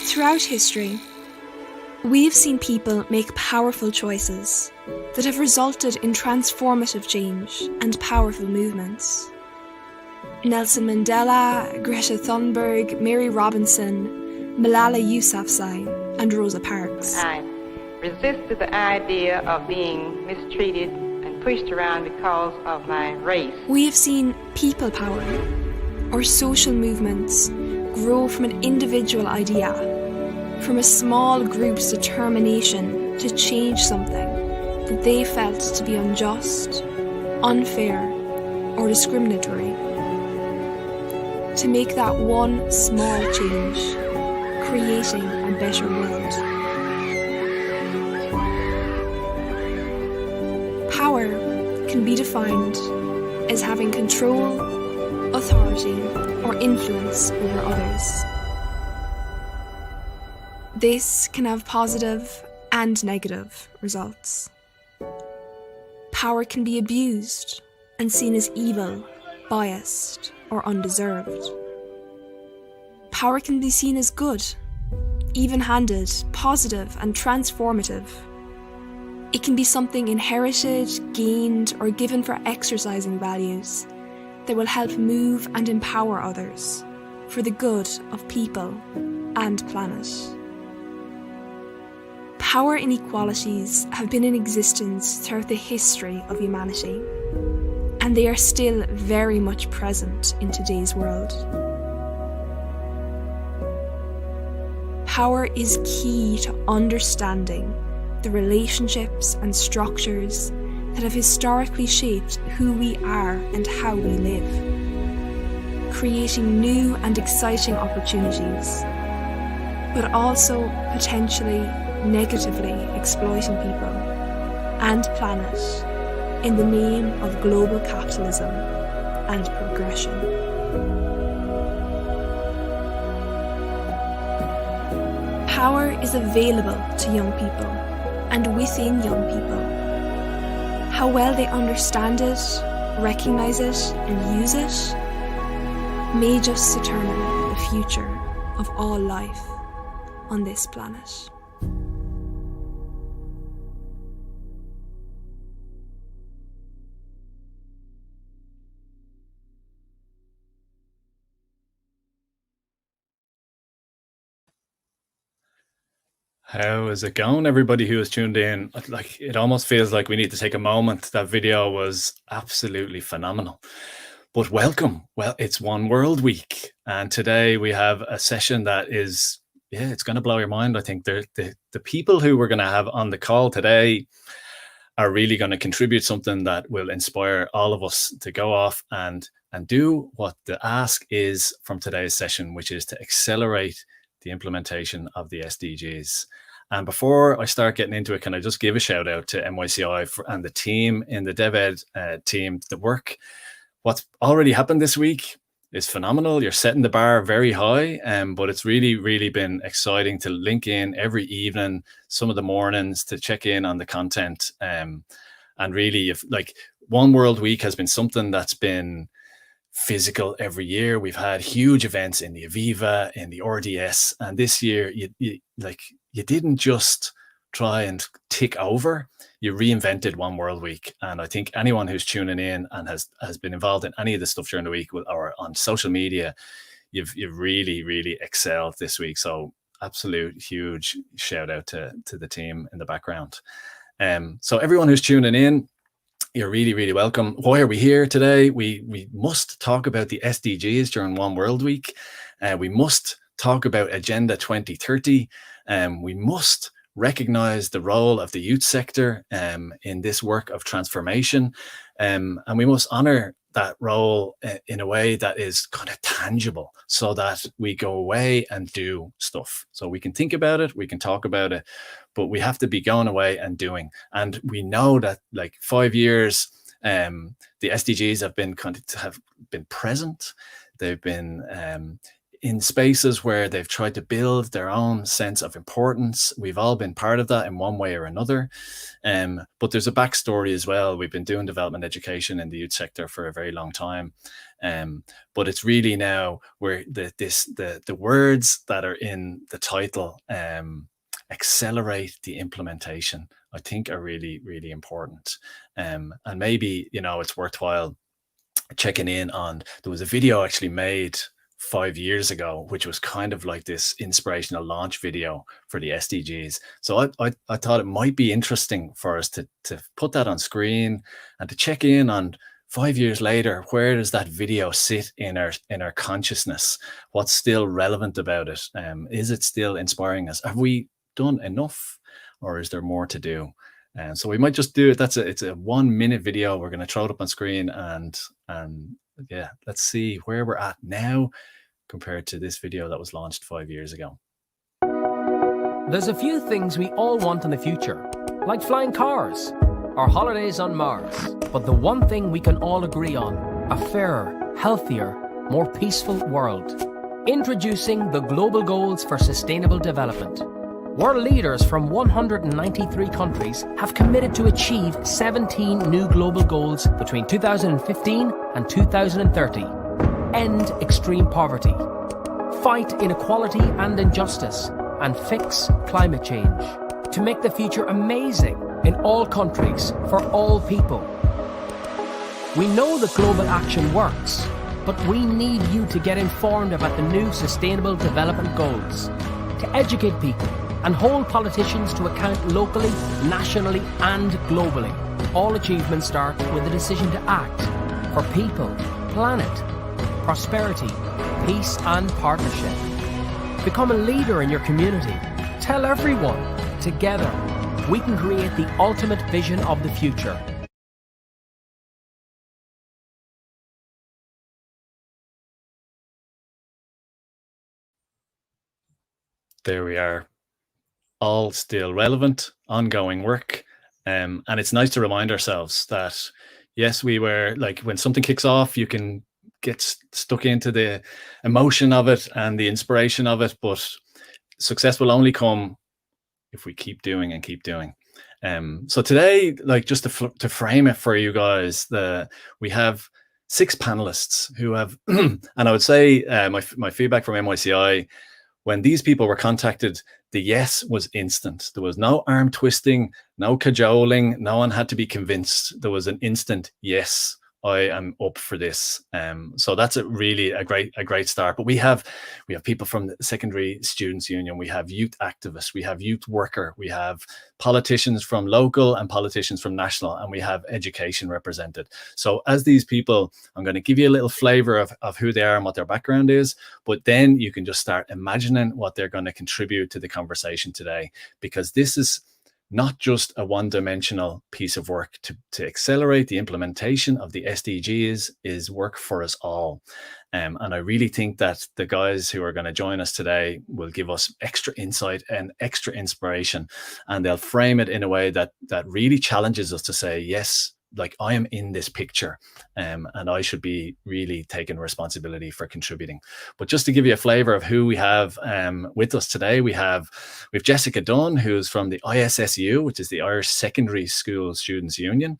Throughout history, we have seen people make powerful choices that have resulted in transformative change and powerful movements. Nelson Mandela, Greta Thunberg, Mary Robinson, Malala Yousafzai, and Rosa Parks. I resisted the idea of being mistreated and pushed around because of my race. We have seen people power, or social movements, grow from an individual idea, from a small group's determination to change something that they felt to be unjust, unfair, or discriminatory. To make that one small change, creating a better world. Power can be defined as having control, authority, or influence over others. This can have positive and negative results. Power can be abused and seen as evil, biased, or undeserved. Power can be seen as good, even-handed, positive, and transformative. It can be something inherited, gained, or given for exercising values that will help move and empower others for the good of people and planet. Power inequalities have been in existence throughout the history of humanity, and they are still very much present in today's world. Power is key to understanding the relationships and structures that have historically shaped who we are and how we live, creating new and exciting opportunities, but also potentially negatively exploiting people and planet in the name of global capitalism and progression. Power is available to young people and within young people. How well they understand it, recognise it, and use it may just determine the future of all life on this planet. How is it going, everybody who has tuned in? Like, it almost feels like we need to take a moment. That video was absolutely phenomenal. But welcome. Well, it's One World Week, and today we have a session that is, it's going to blow your mind. I think the people who we're going to have on the call today are really going to contribute something that will inspire all of us to go off and do what the ask is from today's session, which is to accelerate the implementation of the SDGs. And before I start getting into it, can I just give a shout out to NYCI and the team in the DevEd team. The work, what's already happened this week is phenomenal. You're setting the bar very high, but it's really, really been exciting to link in every evening, some of the mornings, to check in on the content. And really, if like One World Week has been something that's been physical every year. We've had huge events in the Aviva, in the RDS, and this year you didn't just try and tick over, you reinvented One World Week. And I think anyone who's tuning in and has been involved in any of the stuff during the week or on social media, you've really, really excelled this week. So absolute huge shout out to the team in the background. So everyone who's tuning in, you're really, really welcome. Why are we here today? We must talk about the SDGs during One World Week. We must talk about Agenda 2030. We must recognize the role of the youth sector in this work of transformation. And we must honor that role in a way that is kind of tangible, so that we go away and do stuff. So we can think about it, we can talk about it, but we have to be going away and doing. And we know that like 5 years, the SDGs have been present. They've been in spaces where they've tried to build their own sense of importance. We've all been part of that in one way or another. But there's a backstory as well. We've been doing development education in the youth sector for a very long time. But it's really now where the words that are in the title, accelerate the implementation, I think are really, really important. And maybe, it's worthwhile checking in on, there was a video actually made 5 years ago, which was kind of like this inspirational launch video for the SDGs. So I thought it might be interesting for us to put that on screen and to check in on 5 years later, where does that video sit in our consciousness? What's still relevant about it? Is it still inspiring us? Have we done enough, or is there more to do? And so we might just do it. It's a 1 minute video. We're going to throw it up on screen, and yeah, let's see where we're at now compared to this video that was launched 5 years ago. There's a few things we all want in the future, like flying cars or holidays on Mars. But the one thing we can all agree on, a fairer, healthier, more peaceful world. Introducing the Global Goals for Sustainable Development. World leaders from 193 countries have committed to achieve 17 new global goals between 2015 and 2030. End extreme poverty, fight inequality and injustice, and fix climate change. To make the future amazing in all countries, for all people. We know that global action works, but we need you to get informed about the new Sustainable Development Goals, to educate people and hold politicians to account locally, nationally and globally. All achievements start with a decision to act for people, planet, prosperity, peace and partnership. Become a leader in your community. Tell everyone. Together, we can create the ultimate vision of the future. There we are. All still relevant, ongoing work. And it's nice to remind ourselves that, yes, we were like, when something kicks off, you can get stuck into the emotion of it and the inspiration of it, but success will only come if we keep doing and keep doing. So today, like, just to frame it for you guys, we have 6 panelists who have, and I would say my feedback from NYCI, when these people were contacted, the yes was instant. There was no arm twisting, no cajoling, no one had to be convinced. There was an instant yes. I am up for this. So that's really a great start. But we have people from the Secondary Students Union, we have youth activists, we have youth worker, we have politicians from local and politicians from national, and we have education represented. So as these people, I'm going to give you a little flavor of who they are and what their background is, but then you can just start imagining what they're going to contribute to the conversation today, because this is not just a one-dimensional piece of work. To accelerate the implementation of the SDGs is work for us all. And I really think that the guys who are going to join us today will give us extra insight and extra inspiration, and they'll frame it in a way that really challenges us to say, yes, like, I am in this picture, and I should be really taking responsibility for contributing. But just to give you a flavor of who we have with us today, we have Jessica Dunn, who's from the ISSU, which is the Irish Secondary School Students Union.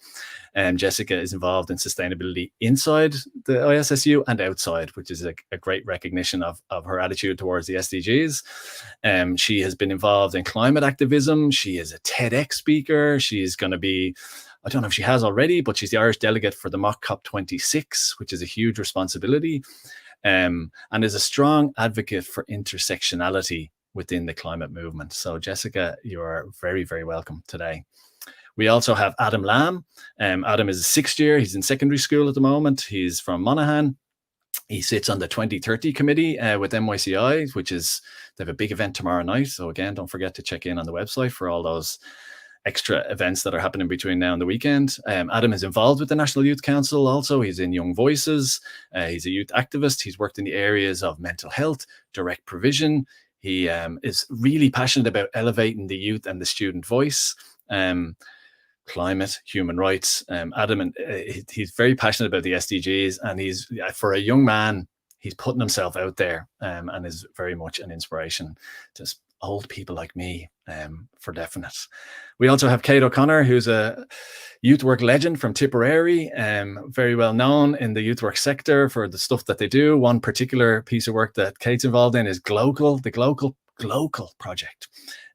Jessica is involved in sustainability inside the ISSU and outside, which is a great recognition of her attitude towards the SDGs. She has been involved in climate activism. She is a TEDx speaker. She's going to be, I don't know if she has already, but she's the Irish delegate for the Mock COP26, which is a huge responsibility, and is a strong advocate for intersectionality within the climate movement. So Jessica, you are very, very welcome today. We also have Adam Lamb. Adam is a 6th year. He's in secondary school at the moment. He's from Monaghan. He sits on the 2030 committee with NYCI, they have a big event tomorrow night. So again, don't forget to check in on the website for all those extra events that are happening between now and the weekend. Adam is involved with the National Youth Council also. He's in Young Voices. He's a youth activist. He's worked in the areas of mental health, direct provision. He is really passionate about elevating the youth and the student voice. Climate, human rights. Adam, and he's very passionate about the SDGs, and he's, for a young man he's putting himself out there, and is very much an inspiration to old people like me, for definite. We also have Cate O'Connor, who's a youth work legend from Tipperary, very well known in the youth work sector for the stuff that they do. One particular piece of work that Cate's involved in is the Global project.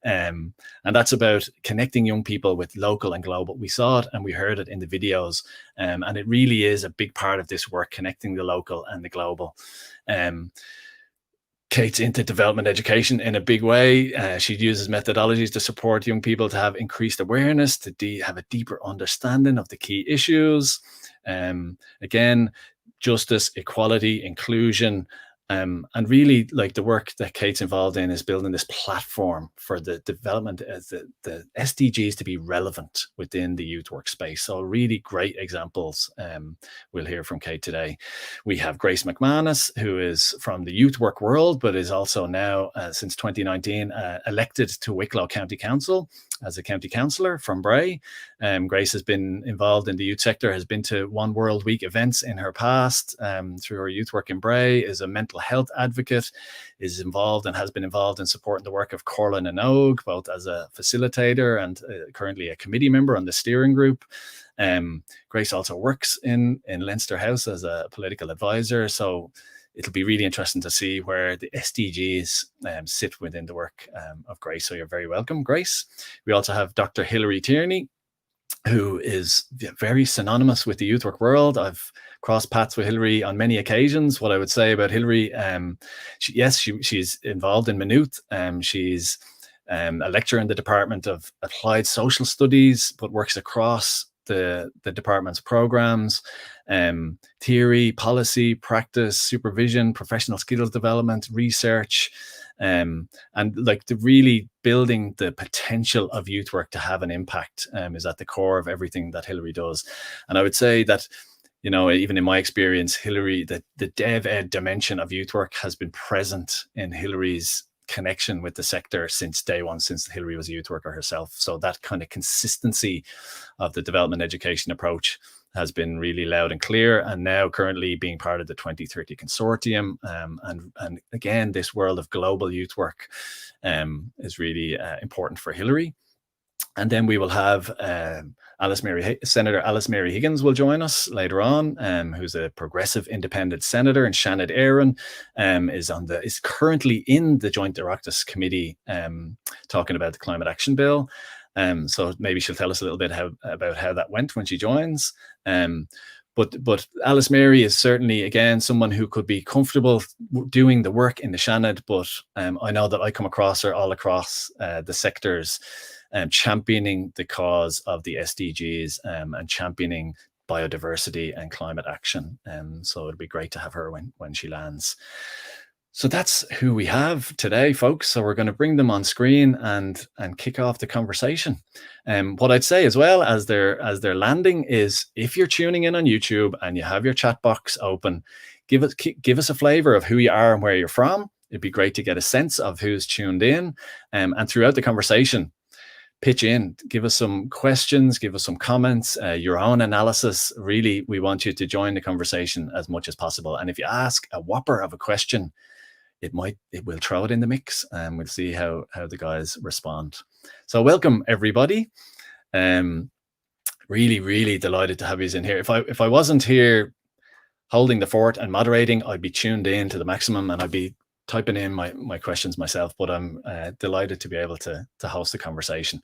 And that's about connecting young people with local and global. We saw it and we heard it in the videos, and it really is a big part of this work, connecting the local and the global. Cate's into development education in a big way. She uses methodologies to support young people to have increased awareness, to have a deeper understanding of the key issues. Again, justice, equality, inclusion, and really, like, the work that Cate's involved in is building this platform for the development of the SDGs to be relevant within the youth workspace. So really great examples we'll hear from Cate today. We have Grace McManus, who is from the youth work world, but is also now, since 2019, elected to Wicklow County Council as a county councillor from Bray. Grace has been involved in the youth sector, has been to One World Week events in her past through her youth work in Bray, is a mental health advocate, is involved and has been involved in supporting the work of Corlin and Og, both as a facilitator and currently a committee member on the steering group. Grace also works in Leinster House as a political advisor. So it'll be really interesting to see where the SDGs sit within the work of Grace. So you're very welcome, Grace. We also have Dr. Hilary Tierney, who is very synonymous with the youth work world. I've crossed paths with Hilary on many occasions. What I would say about Hilary, she's involved in Maynooth. She's a lecturer in the Department of Applied Social Studies, but works across the department's programs, theory, policy, practice, supervision, professional skills development, research, and like the really building the potential of youth work to have an impact is at the core of everything that Hilary does. And I would say that, you know, even in my experience, Hilary, the dev ed dimension of youth work has been present in Hilary's connection with the sector since day one, since Hilary was a youth worker herself. So that kind of consistency of the development education approach has been really loud and clear, and now currently being part of the 2030 consortium. And again, this world of global youth work is really important for Hilary. And then we will have Senator Alice Mary Higgins will join us later on, who's a progressive independent senator, and Shannon Aaron is currently in the Joint Oireachtas Committee talking about the Climate Action Bill. So maybe she'll tell us a little bit about how that went when she joins. But Alice Mary is certainly, again, someone who could be comfortable doing the work in the Shannon, but I know that I come across her all across the sectors, championing the cause of the SDGs and championing biodiversity and climate action. So it'd be great to have her when she lands. So that's who we have today, folks. So we're going to bring them on screen and kick off the conversation. What I'd say as well as they're landing is, if you're tuning in on YouTube and you have your chat box open, give us a flavor of who you are and where you're from. It'd be great to get a sense of who's tuned in. And throughout the conversation, pitch in, give us some questions, give us some comments, your own analysis. Really, we want you to join the conversation as much as possible. And if you ask a whopper of a question, we'll throw it in the mix, and we'll see how the guys respond. So welcome, everybody. Really, really delighted to have you in here. If I wasn't here holding the fort and moderating, I'd be tuned in to the maximum and I'd be typing in my questions myself, but I'm delighted to be able to host the conversation.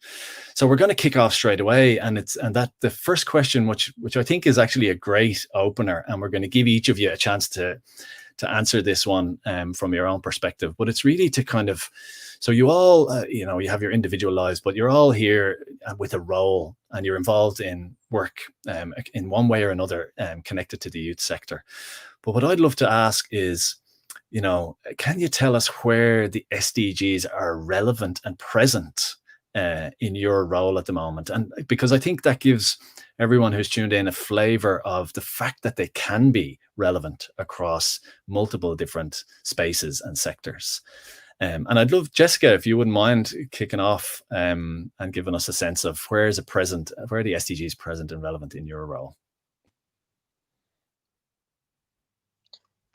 So we're going to kick off straight away, and that the first question, which I think is actually a great opener, and we're going to give each of you a chance to answer this one from your own perspective. But it's really to kind of, so you all, you have your individual lives, but you're all here with a role, and you're involved in work in one way or another connected to the youth sector. But what I'd love to ask is, can you tell us where the SDGs are relevant and present in your role at the moment? And because I think that gives everyone who's tuned in a flavor of the fact that they can be relevant across multiple different spaces and sectors. And I'd love, Jessica, if you wouldn't mind kicking off and giving us a sense of where are the SDGs present and relevant in your role?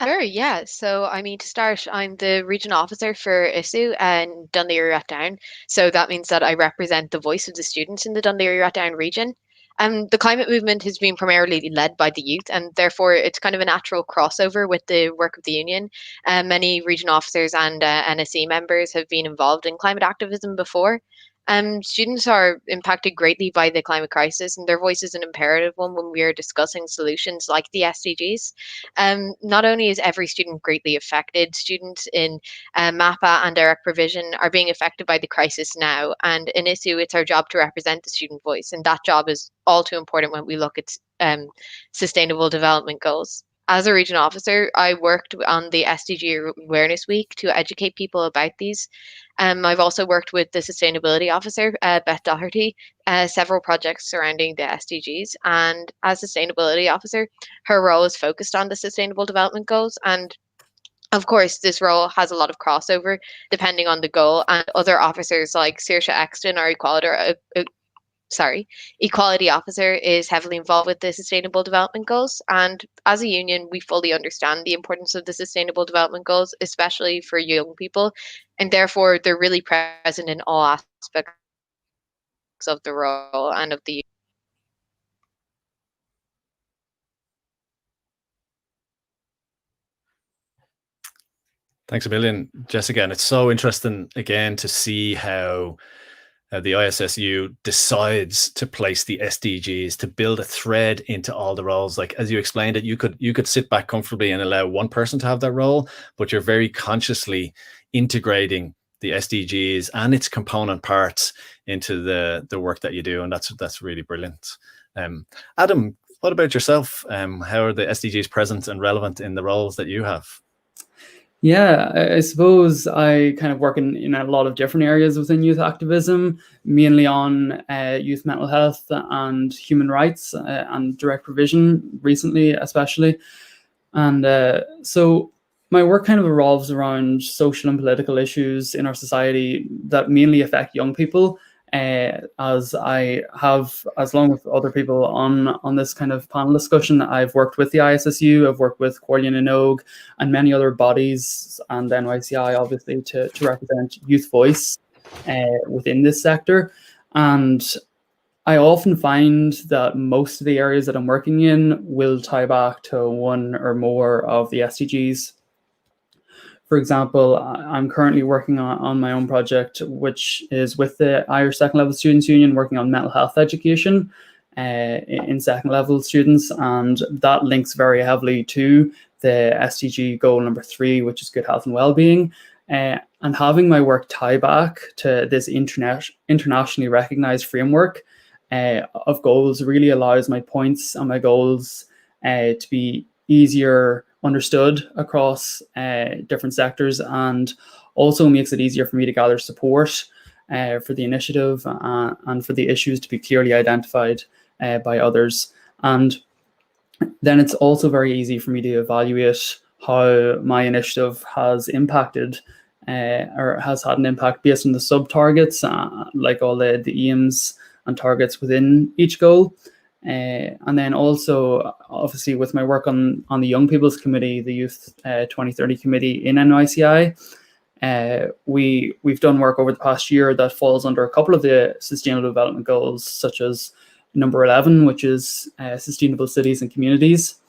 Sure, yeah. So, I mean, to start, I'm the region officer for ISU and Dún Laoghaire-Rathdown. So that means that I represent the voice of the students in the Dún Laoghaire-Rathdown region. The climate movement has been primarily led by the youth, and therefore it's kind of a natural crossover with the work of the union. Many region officers and NSE members have been involved in climate activism before. Students are impacted greatly by the climate crisis, and their voice is an imperative one when we are discussing solutions like the SDGs. Not only is every student greatly affected, students in MAPA and direct provision are being affected by the crisis now. And in ISU, it's our job to represent the student voice. And that job is all too important when we look at sustainable development goals. As a region officer, I worked on the SDG Awareness Week to educate people about these. I've also worked with the sustainability officer, Beth Doherty, several projects surrounding the SDGs. And as sustainability officer, her role is focused on the sustainable development goals. And of course, this role has a lot of crossover depending on the goal. And other officers like Saoirse Exton, our equality officer, is heavily involved with the sustainable development goals. And as a union, we fully understand the importance of the sustainable development goals, especially for young people. And therefore, they're really present in all aspects of the role and of the. Thanks a million, Jessica. And it's so interesting again to see how the ISSU decides to place the SDGs, to build a thread into all the roles. Like, as you explained it, you could sit back comfortably and allow one person to have that role, but you're very consciously integrating the SDGs and its component parts into the work that you do, and that's really brilliant. Adam, what about yourself? How are the SDGs present and relevant in the roles that you have? Yeah, I suppose I kind of work in a lot of different areas within youth activism, mainly on youth mental health and human rights and direct provision recently, especially. And so my work kind of revolves around social and political issues in our society that mainly affect young people. As I have, as long with other people on this kind of panel discussion, I've worked with the ISSU, I've worked with Corlean and Og and many other bodies and NYCI, obviously, to represent youth voice within this sector. And I often find that most of the areas that I'm working in will tie back to one or more of the SDGs. For example, I'm currently working on my own project, which is with the Irish Second Level Students Union, working on mental health education in second level students. And that links very heavily to the SDG goal number 3, which is good health and well-being. And having my work tie back to this internationally recognized framework of goals really allows my points and my goals to be easier understood across different sectors, and also makes it easier for me to gather support for the initiative and for the issues to be clearly identified by others. And then it's also very easy for me to evaluate how my initiative has impacted or has had an impact based on the sub-targets, like all the aims and targets within each goal. And then also, obviously, with my work on the Young People's Committee, the Youth 2030 Committee in NYCI, we've done work over the past year that falls under a couple of the Sustainable Development Goals, such as number 11, which is Sustainable Cities and Communities,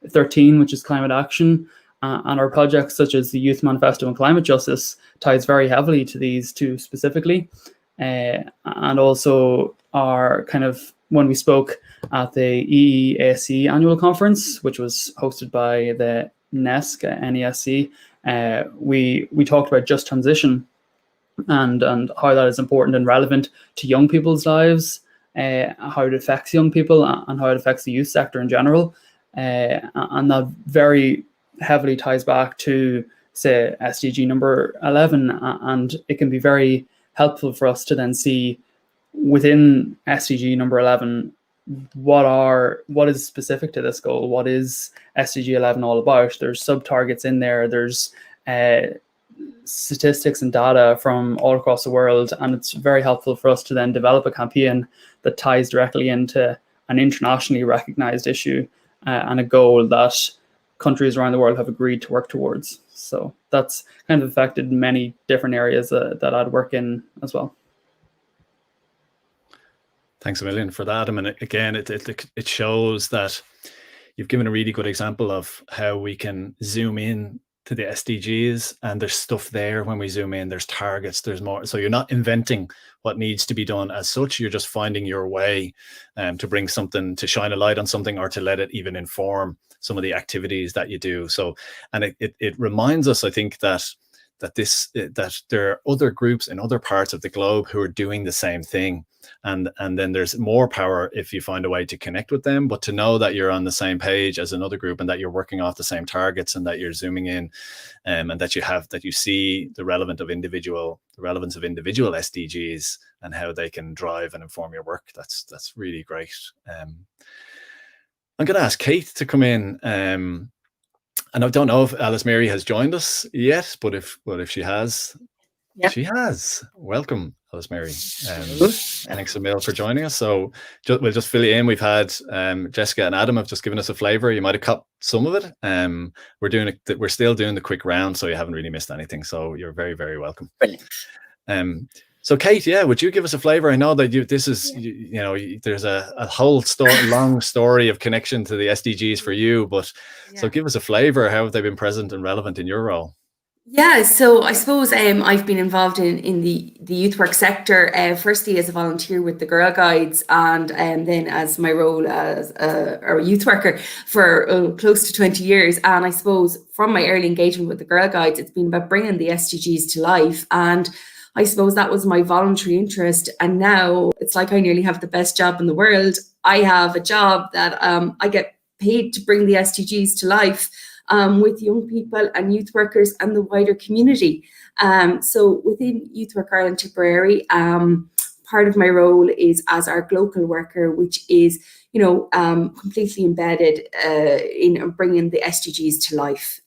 13, which is Climate Action, and our projects such as the Youth Manifesto and Climate Justice ties very heavily to these two specifically. And also our kind of, when we spoke at the EEAC annual conference, which was hosted by the NESC, NESC, we talked about just transition and how that is important and relevant to young people's lives, how it affects young people and how it affects the youth sector in general. And that very heavily ties back to, say, SDG number 11, and it can be very helpful for us to then see within SDG number 11, what is specific to this goal? What is SDG 11 all about? There's sub-targets in there. There's statistics and data from all across the world. And it's very helpful for us to then develop a campaign that ties directly into an internationally recognized issue and a goal that countries around the world have agreed to work towards. So that's kind of affected many different areas that I'd work in as well. Thanks a million for that. I mean, again, it shows that you've given a really good example of how we can zoom in to the SDGs, and there's stuff there when we zoom in, there's targets, there's more. So you're not inventing what needs to be done as such, you're just finding your way to bring something, to shine a light on something, or to let it even inform some of the activities that you do. So, and it reminds us, I think, that there are other groups in other parts of the globe who are doing the same thing, and then there's more power if you find a way to connect with them, but to know that you're on the same page as another group, and that you're working off the same targets, and that you're zooming in, and that you see the relevance of individual SDGs and how they can drive and inform your work. That's really great. I'm going to ask Cate to come in. And I don't know if Alice Mary has joined us yet, but if she has, yep. She has. Welcome, Alice Mary. Thanks a million for joining us. So we'll just fill you in. We've had Jessica and Adam have just given us a flavour. You might have caught some of it. We're still doing the quick round, so you haven't really missed anything. So you're very, very welcome. Brilliant. So Cate, would you give us a flavour? I know that there's a whole long story of connection to the SDGs for you, but so give us a flavour. How have they been present and relevant in your role? Yeah, so I suppose I've been involved in the youth work sector, firstly as a volunteer with the Girl Guides, and then as my role as a youth worker for close to 20 years. And I suppose from my early engagement with the Girl Guides, it's been about bringing the SDGs to life. And I suppose that was my voluntary interest. And now it's like I nearly have the best job in the world. I have a job that I get paid to bring the SDGs to life with young people and youth workers and the wider community. So within Youth Work Ireland Tipperary, part of my role is as our global worker, which is, completely embedded in bringing the SDGs to life.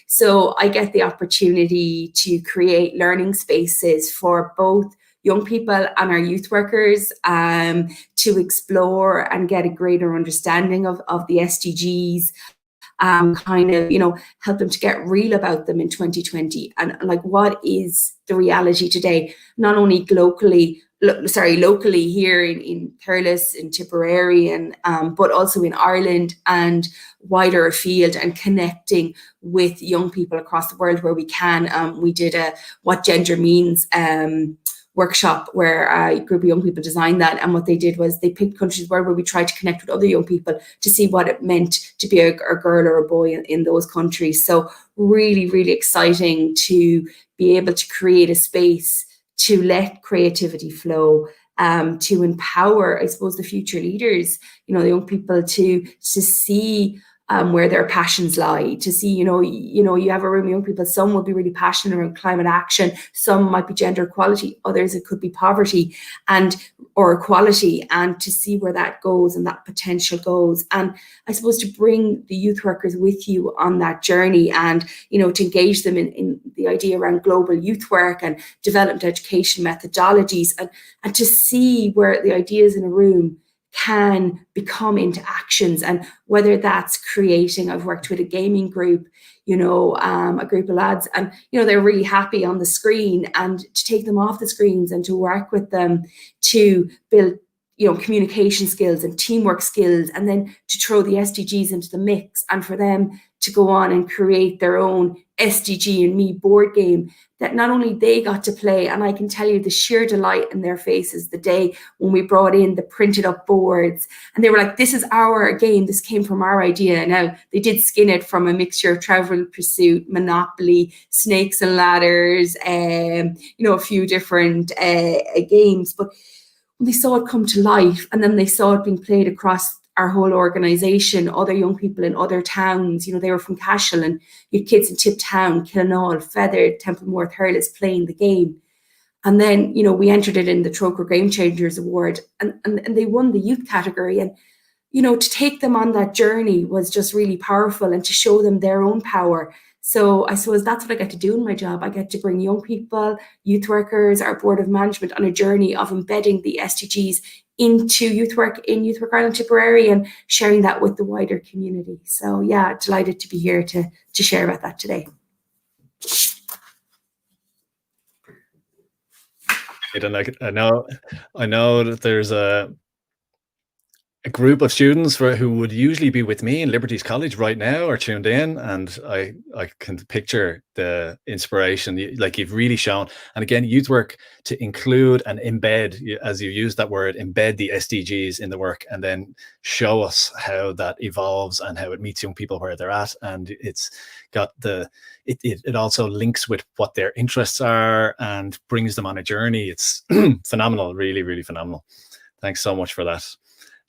So I get the opportunity to create learning spaces for both young people and our youth workers to explore and get a greater understanding of the SDGs. Help them to get real about them in 2020, and like what is the reality today, not only locally here in Thurles, in Tipperary, and but also in Ireland and wider afield, and connecting with young people across the world where we can. We did a What Gender Means workshop where a group of young people designed that, and what they did was they picked countries where we tried to connect with other young people to see what it meant to be a girl or a boy in those countries. So really, really exciting to be able to create a space to let creativity flow, to empower, I suppose, the future leaders, the young people to see where their passions lie, to see, you have a room of young people, some will be really passionate around climate action, some might be gender equality, others it could be poverty or equality, and to see where that goes and that potential goes. And I suppose to bring the youth workers with you on that journey, and, to engage them in the idea around global youth work and development education methodologies, and to see where the ideas in a room can become into actions, and whether that's creating, I've worked with a gaming group, a group of lads, and they're really happy on the screen, and to take them off the screens and to work with them to build communication skills and teamwork skills, and then to throw the SDGs into the mix, and for them to go on and create their own SDG and Me board game that not only they got to play, and I can tell you the sheer delight in their faces the day when we brought in the printed up boards, and they were like, this is our game, this came from our idea. Now they did skin it from a mixture of Trivial Pursuit, Monopoly, Snakes and Ladders, a few different games, but when they saw it come to life, and then they saw it being played across our whole organisation, other young people in other towns, they were from Cashel, and you had kids in Tiptown, Killinall, Feather, Templemore, Thurles playing the game. And then, we entered it in the Troker Game Changers Award, and they won the youth category. And, to take them on that journey was just really powerful, and to show them their own power. So I suppose that's what I get to do in my job. I get to bring young people, youth workers, our board of management on a journey of embedding the SDGs into youth work in Youth Work Ireland Tipperary and sharing that with the wider community. So yeah, delighted to be here to share about that today. And I know that there's a group of students who would usually be with me in Liberties College right now are tuned in, and I can picture the inspiration like you've really shown. And again, youth work to include and embed, as you use that word, embed the SDGs in the work, and then show us how that evolves and how it meets young people where they're at. And it's got it also links with what their interests are and brings them on a journey. It's phenomenal, really, really phenomenal. Thanks so much for that.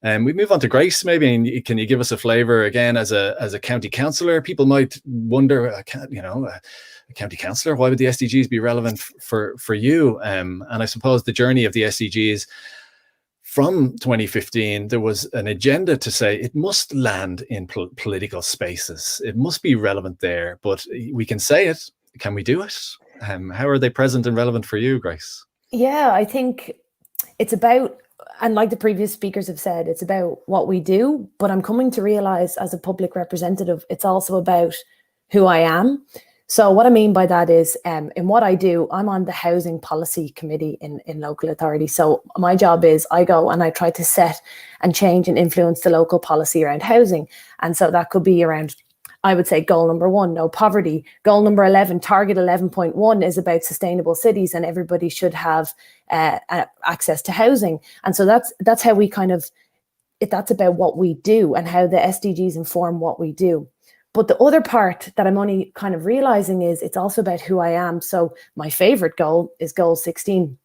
And we move on to Grace. Maybe can you give us a flavour again as a county councillor? People might wonder, a county councillor, why would the SDGs be relevant for you? And I suppose the journey of the SDGs from 2015, there was an agenda to say it must land in political spaces. It must be relevant there, but we can say it. Can we do it? How are they present and relevant for you, Grace? Yeah, I think it's about, and like the previous speakers have said, it's about what we do, but I'm coming to realize as a public representative, it's also about who I am. So what I mean by that is in what I do, I'm on the Housing Policy Committee in local authority. So my job is I go and I try to set and change and influence the local policy around housing. And so that could be around, I would say, goal number 1, no poverty. Goal number 11, target 11.1 is about sustainable cities, and everybody should have access to housing. And so that's how we that's about what we do and how the SDGs inform what we do. But the other part that I'm only kind of realizing is it's also about who I am. So my favorite goal is goal 16.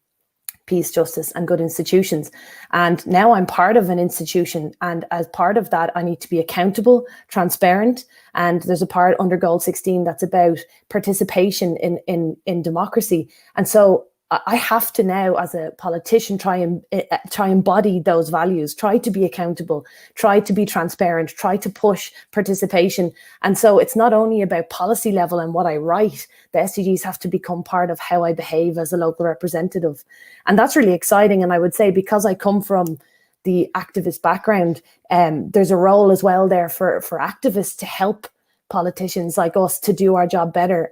Peace, justice, and good institutions. And now I'm part of an institution. And as part of that, I need to be accountable, transparent. And there's a part under goal 16 that's about participation in democracy. And so I have to now, as a politician, try and embody those values, try to be accountable, try to be transparent, try to push participation. And so it's not only about policy level and what I write, the SDGs have to become part of how I behave as a local representative. And that's really exciting. And I would say, because I come from the activist background, there's a role as well there for activists to help politicians like us to do our job better,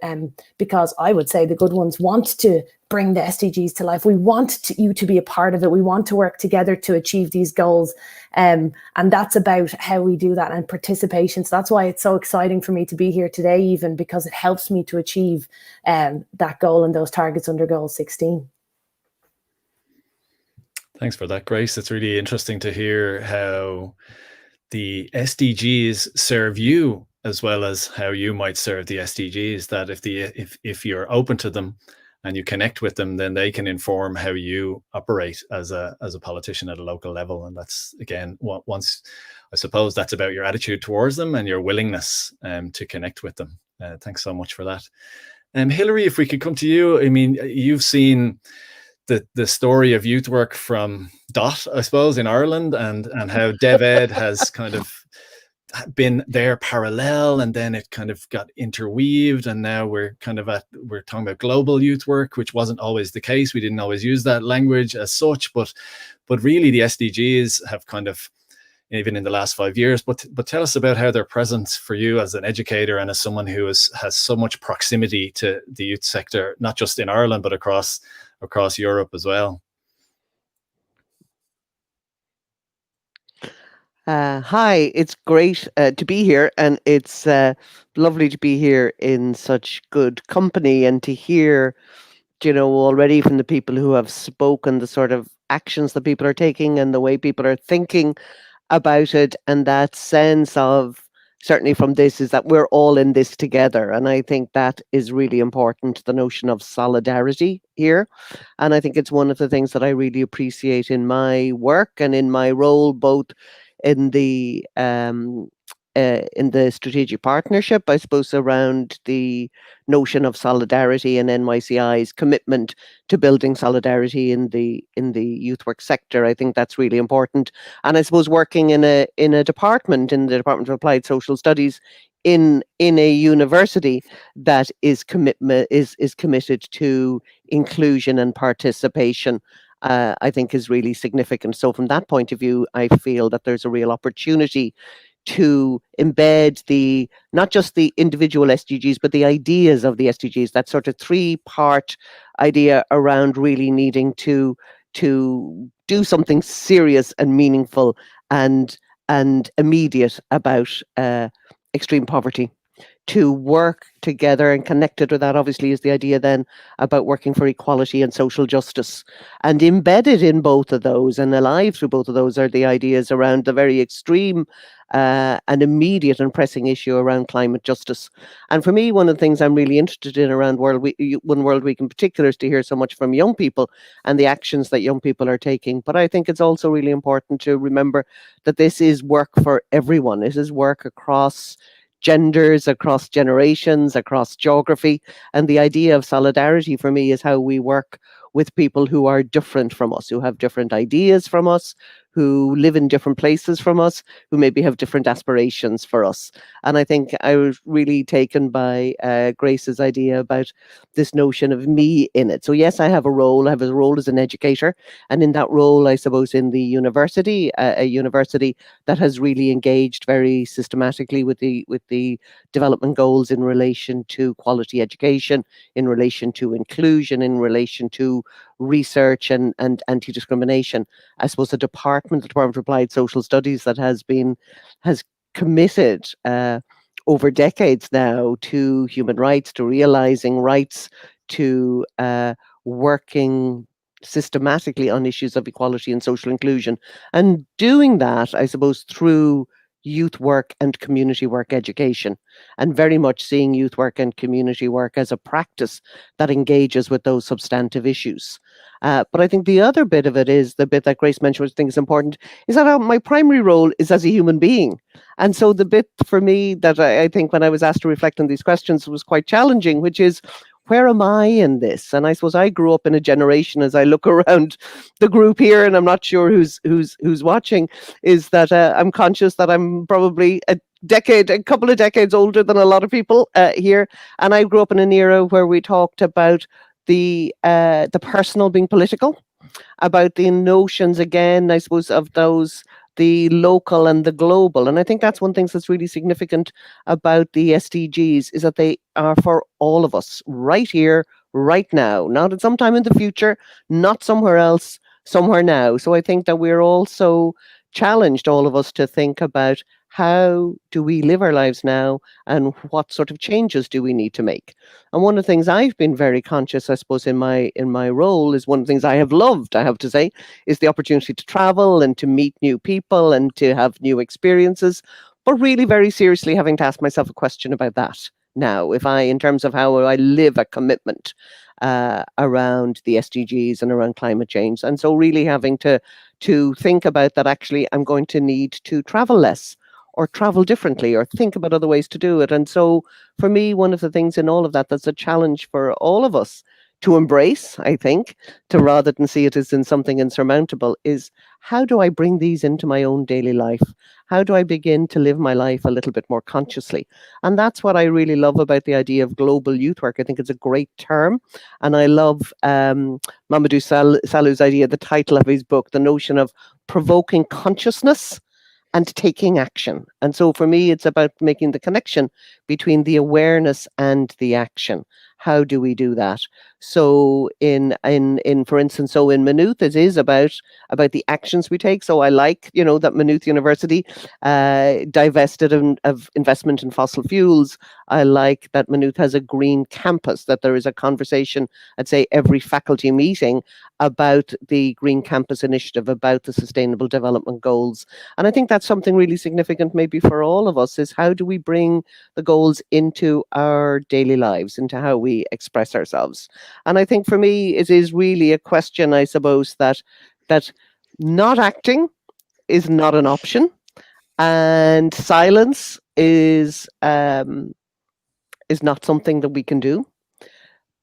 because I would say the good ones want to bring the SDGs to life. We want you to be a part of it. We want to work together to achieve these goals, and that's about how we do that and participation. So that's why it's so exciting for me to be here today, even because it helps me to achieve that goal and those targets under goal 16. Thanks for that, Grace. It's really interesting to hear how the SDGs serve you as well as how you might serve the SDGs, that if you're open to them and you connect with them, then they can inform how you operate as a politician at a local level. And that's, again, once, I suppose that's about your attitude towards them and your willingness to connect with them. Thanks so much for that. Hilary, if we could come to you, I mean, you've seen the story of youth work from DOT, I suppose, in Ireland, and how DevEd has kind of been there parallel, and then it kind of got interweaved, and now we're talking about global youth work, which wasn't always the case. We didn't always use that language as such, but really the SDGs have kind of, even in the last 5 years, but tell us about how they're present for you as an educator and as someone who has so much proximity to the youth sector, not just in Ireland, but across Europe as well. Hi, it's great to be here, and it's lovely to be here in such good company and to hear, already from the people who have spoken, the sort of actions that people are taking and the way people are thinking about it, and that sense of, certainly from this, is that we're all in this together. And I think that is really important, the notion of solidarity here. And I think it's one of the things that I really appreciate in my work and in my role, both in the strategic partnership, I suppose, around the notion of solidarity and NYCI's commitment to building solidarity in the youth work sector. I think that's really important. And I suppose working in the Department of Applied Social Studies in a university that is committed to inclusion and participation. I think is really significant. So from that point of view, I feel that there's a real opportunity to embed not just the individual SDGs, but the ideas of the SDGs, that sort of 3-part idea around really needing to do something serious and meaningful and immediate about extreme poverty. To work together, and connected with that obviously is the idea then about working for equality and social justice. And embedded in both of those and alive through both of those are the ideas around the very extreme and immediate and pressing issue around climate justice. And for me, one of the things I'm really interested in around One World Week in particular is to hear so much from young people and the actions that young people are taking. But I think it's also really important to remember that this is work for everyone. It is work across genders, across generations, across geography. And the idea of solidarity for me is how we work with people who are different from us, who have different ideas from us, who live in different places from us, who maybe have different aspirations for us. And I think I was really taken by Grace's idea about this notion of me in it. So yes, I have a role. I have a role as an educator. And in that role, I suppose in the university, a university that has really engaged very systematically with the development goals in relation to quality education, in relation to inclusion, in relation to research and anti-discrimination. I suppose the Department of Applied Social Studies that has committed over decades now to human rights, to realizing rights, to working systematically on issues of equality and social inclusion, and doing that, I suppose, through youth work and community work education, and very much seeing youth work and community work as a practice that engages with those substantive issues. But I think the other bit of it is the bit that Grace mentioned, which I think is important, is that my primary role is as a human being. And so the bit for me that I think when I was asked to reflect on these questions was quite challenging, which is, where am I in this? And I suppose I grew up in a generation, as I look around the group here, and I'm not sure who's watching, is that I'm conscious that I'm probably a couple of decades older than a lot of people here. And I grew up in an era where we talked about the personal being political, about the notions, again, I suppose, of those, the local and the global. And I think that's one thing that's really significant about the SDGs, is that they are for all of us, right here, right now, not at some time in the future, not somewhere else, somewhere now. So I think that we're also challenged, all of us, to think about how do we live our lives now and what sort of changes do we need to make. And one of the things I've been very conscious, I suppose, in my role, is one of the things I have loved, I have to say, is the opportunity to travel and to meet new people and to have new experiences, but really very seriously having to ask myself a question about that now, in terms of how I live a commitment around the SDGs and around climate change. And so really having to think about that, actually, I'm going to need to travel less, or travel differently, or think about other ways to do it. And so for me, one of the things in all of that that's a challenge for all of us to embrace, I think, to rather than see it as in something insurmountable, is how do I bring these into my own daily life? How do I begin to live my life a little bit more consciously? And that's what I really love about the idea of global youth work. I think it's a great term. And I love Mamadou Salou's idea, the title of his book, the notion of provoking consciousness and taking action. And so for me, it's about making the connection between the awareness and the action. How do we do that? So for instance, so in Maynooth, it is about the actions we take. So I like, that Maynooth University divested of investment in fossil fuels. I like that Maynooth has a green campus, that there is a conversation, I'd say, every faculty meeting about the Green Campus Initiative, about the Sustainable Development Goals. And I think that's something really significant maybe for all of us, is how do we bring the goals into our daily lives, into how we express ourselves. And I think for me, it is really a question, I suppose, that not acting is not an option, and silence is not something that we can do.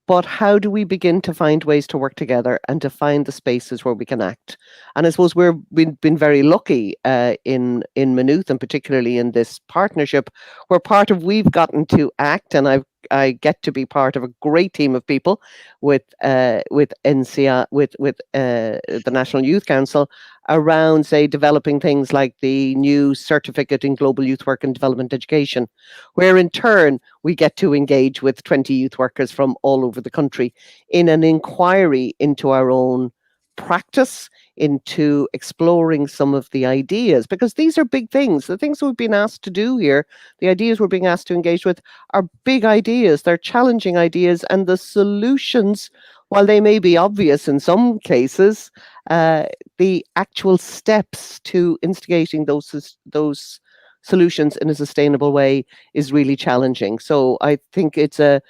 But how do we begin to find ways to work together and to find the spaces where we can act? And I suppose we've been very lucky in Maynooth, and particularly in this partnership, where we've gotten to act, and I've I get to be part of a great team of people with NCI, with the National Youth Council, around, say, developing things like the new certificate in global youth work and development education, where in turn we get to engage with 20 youth workers from all over the country in an inquiry into our own practice, into exploring some of the ideas, because these are big things. The things we've been asked to do here, the ideas we're being asked to engage with, are big ideas. They're challenging ideas, and the solutions, while they may be obvious in some cases, the actual steps to instigating those solutions in a sustainable way is really challenging. So I think it's the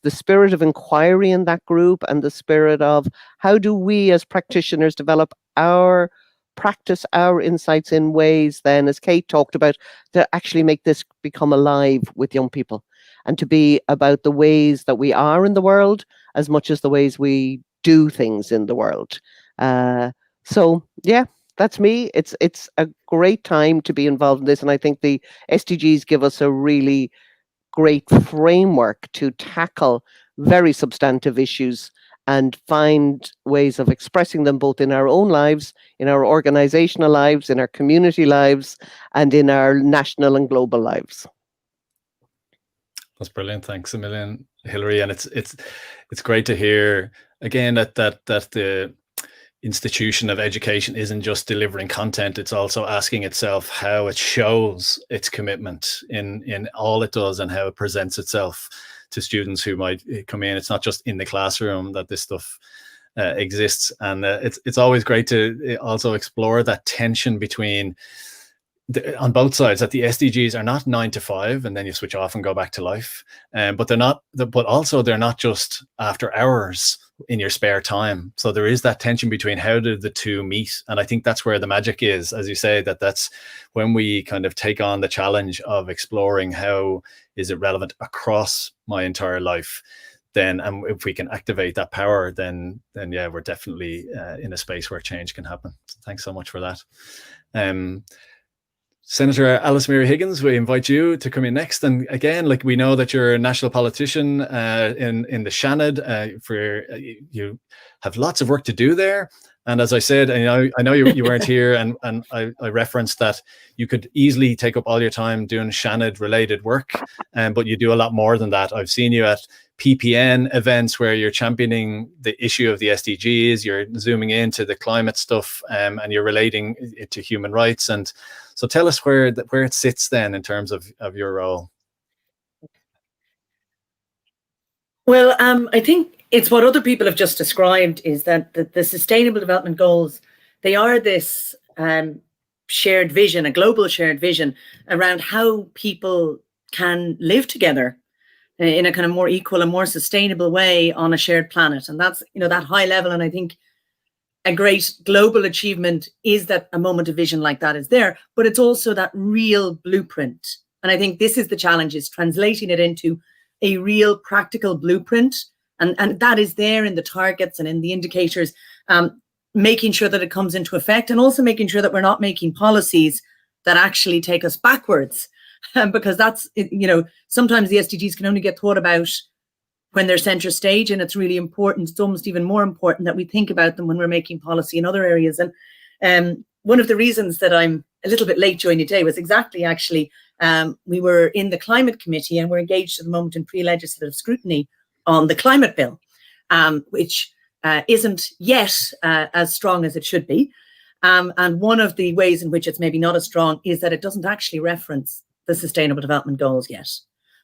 spirit of inquiry in that group, and the spirit of how do we as practitioners develop our practice, our insights in ways then, as Cate talked about, to actually make this become alive with young people, and to be about the ways that we are in the world as much as the ways we do things in the world. So yeah, that's me. It's a great time to be involved in this, and I think the SDGs give us a really great framework to tackle very substantive issues and find ways of expressing them both in our own lives, in our organizational lives, in our community lives, and in our national and global lives. That's brilliant. Thanks a million, Hilary. And it's great to hear again that the institution of education isn't just delivering content, it's also asking itself how it shows its commitment in all it does, and how it presents itself to students who might come in. It's not just in the classroom that this stuff exists, and it's always great to also explore that tension between on both sides, that the SDGs are not 9 to 5 and then you switch off and go back to life, but also they're not just after hours in your spare time. So there is that tension between how do the two meet, and I think that's where the magic is, as you say, that's when we kind of take on the challenge of exploring how is it relevant across my entire life. Then, and if we can activate that power, then yeah, we're definitely in a space where change can happen. So thanks so much for that. Senator Alice Mary Higgins, we invite you to come in next. And again, like, we know that you're a national politician in the Shannon. You have lots of work to do there. And as I said, I know you weren't here, and I referenced that you could easily take up all your time doing Shannon related work, but you do a lot more than that. I've seen you at PPN events where you're championing the issue of the SDGs, you're zooming into the climate stuff, and you're relating it to human rights. And so tell us where it sits then in terms of your role. Well, I think it's what other people have just described, is that the Sustainable Development Goals, they are this shared vision, a global shared vision around how people can live together in a kind of more equal and more sustainable way on a shared planet. And that's, that high level. And I think a great global achievement is that a moment of vision like that is there, but it's also that real blueprint. And I think this is the challenge, is translating it into a real practical blueprint. And that is there in the targets and in the indicators, making sure that it comes into effect, and also making sure that we're not making policies that actually take us backwards. Because that's, sometimes the SDGs can only get thought about when they're center stage, and it's really important. It's almost even more important that we think about them when we're making policy in other areas. And one of the reasons that I'm a little bit late joining today was exactly we were in the climate committee, and we're engaged at the moment in pre-legislative scrutiny on the climate bill, which isn't yet as strong as it should be. And one of the ways in which it's maybe not as strong is that it doesn't actually reference the Sustainable Development Goals yet.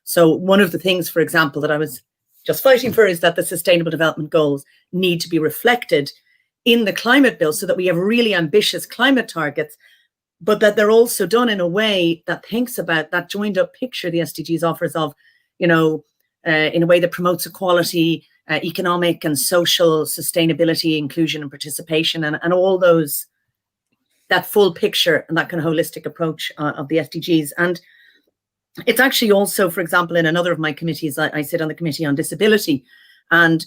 So one of the things, for example, that I was just fighting for is that the Sustainable Development Goals need to be reflected in the climate bill, so that we have really ambitious climate targets, but that they're also done in a way that thinks about that joined up picture the SDGs offers of, in a way that promotes equality, economic and social sustainability, inclusion and participation, and all those, that full picture and that kind of holistic approach of the SDGs. And it's actually also, for example, in another of my committees, I sit on the Committee on Disability, and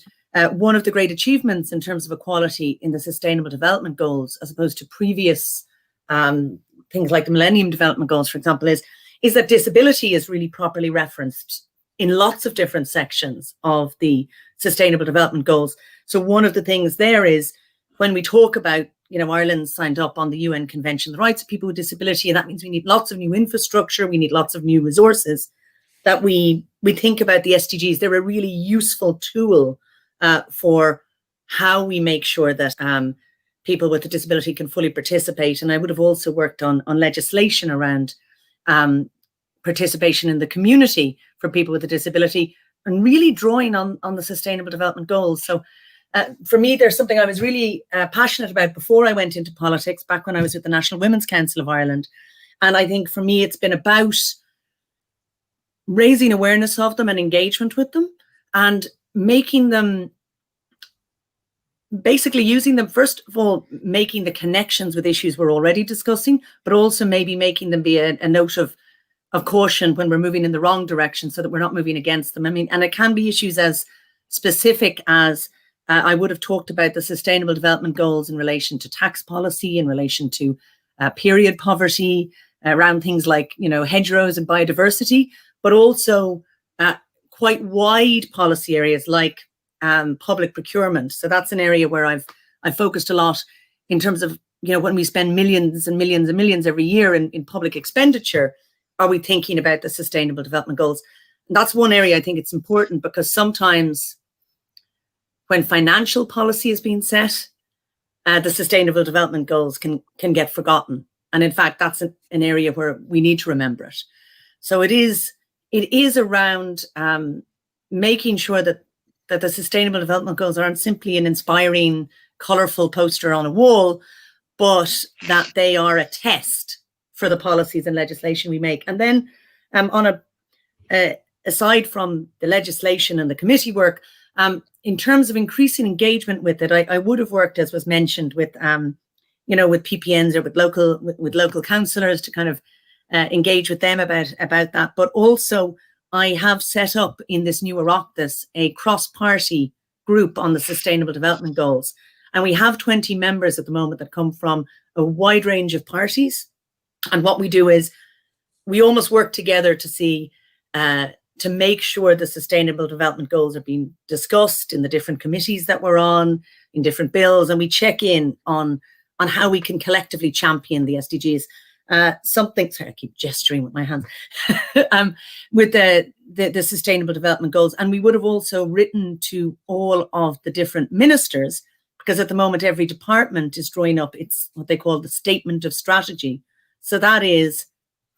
one of the great achievements in terms of equality in the Sustainable Development Goals, as opposed to previous things like the Millennium Development Goals, for example, is that disability is really properly referenced in lots of different sections of the Sustainable Development Goals. So one of the things there is when we talk about, Ireland signed up on the UN Convention on the Rights of People with Disability, and that means we need lots of new infrastructure, we need lots of new resources, that we think about the SDGs. They're a really useful tool for how we make sure that people with a disability can fully participate. And I would have also worked on legislation around participation in the community for people with a disability, and really drawing on the Sustainable Development Goals. So for me, there's something I was really passionate about before I went into politics, back when I was with the National Women's Council of Ireland. And I think for me, it's been about raising awareness of them and engagement with them, and making them, basically using them, first of all, making the connections with issues we're already discussing, but also maybe making them be a note of caution when we're moving in the wrong direction, so that we're not moving against them. I mean, and it can be issues as specific as I would have talked about the Sustainable Development Goals in relation to tax policy, in relation to period poverty, around things like, hedgerows and biodiversity, but also quite wide policy areas like public procurement. So that's an area where I've focused a lot in terms of, when we spend millions and millions and millions every year in public expenditure, are we thinking about the Sustainable Development Goals? And that's one area I think it's important, because sometimes when financial policy is being set, the Sustainable Development Goals can get forgotten. And in fact, that's an area where we need to remember it. So it is around making sure that the Sustainable Development Goals aren't simply an inspiring, colourful poster on a wall, but that they are a test for the policies and legislation we make. And then aside from the legislation and the committee work, in terms of increasing engagement with it, I would have worked, as was mentioned, with with PPNs or with local councillors to kind of engage with them about that. But also, I have set up in this new Oireachtas a cross-party group on the Sustainable Development Goals. And we have 20 members at the moment that come from a wide range of parties. And what we do is we almost work together to see, to make sure the Sustainable Development Goals are being discussed in the different committees that we're on, in different bills, and we check in on how we can collectively champion the SDGs. Sorry, I keep gesturing with my hands, with the Sustainable Development Goals. And we would have also written to all of the different ministers, because at the moment every department is drawing up it's what they call the Statement of Strategy. So that is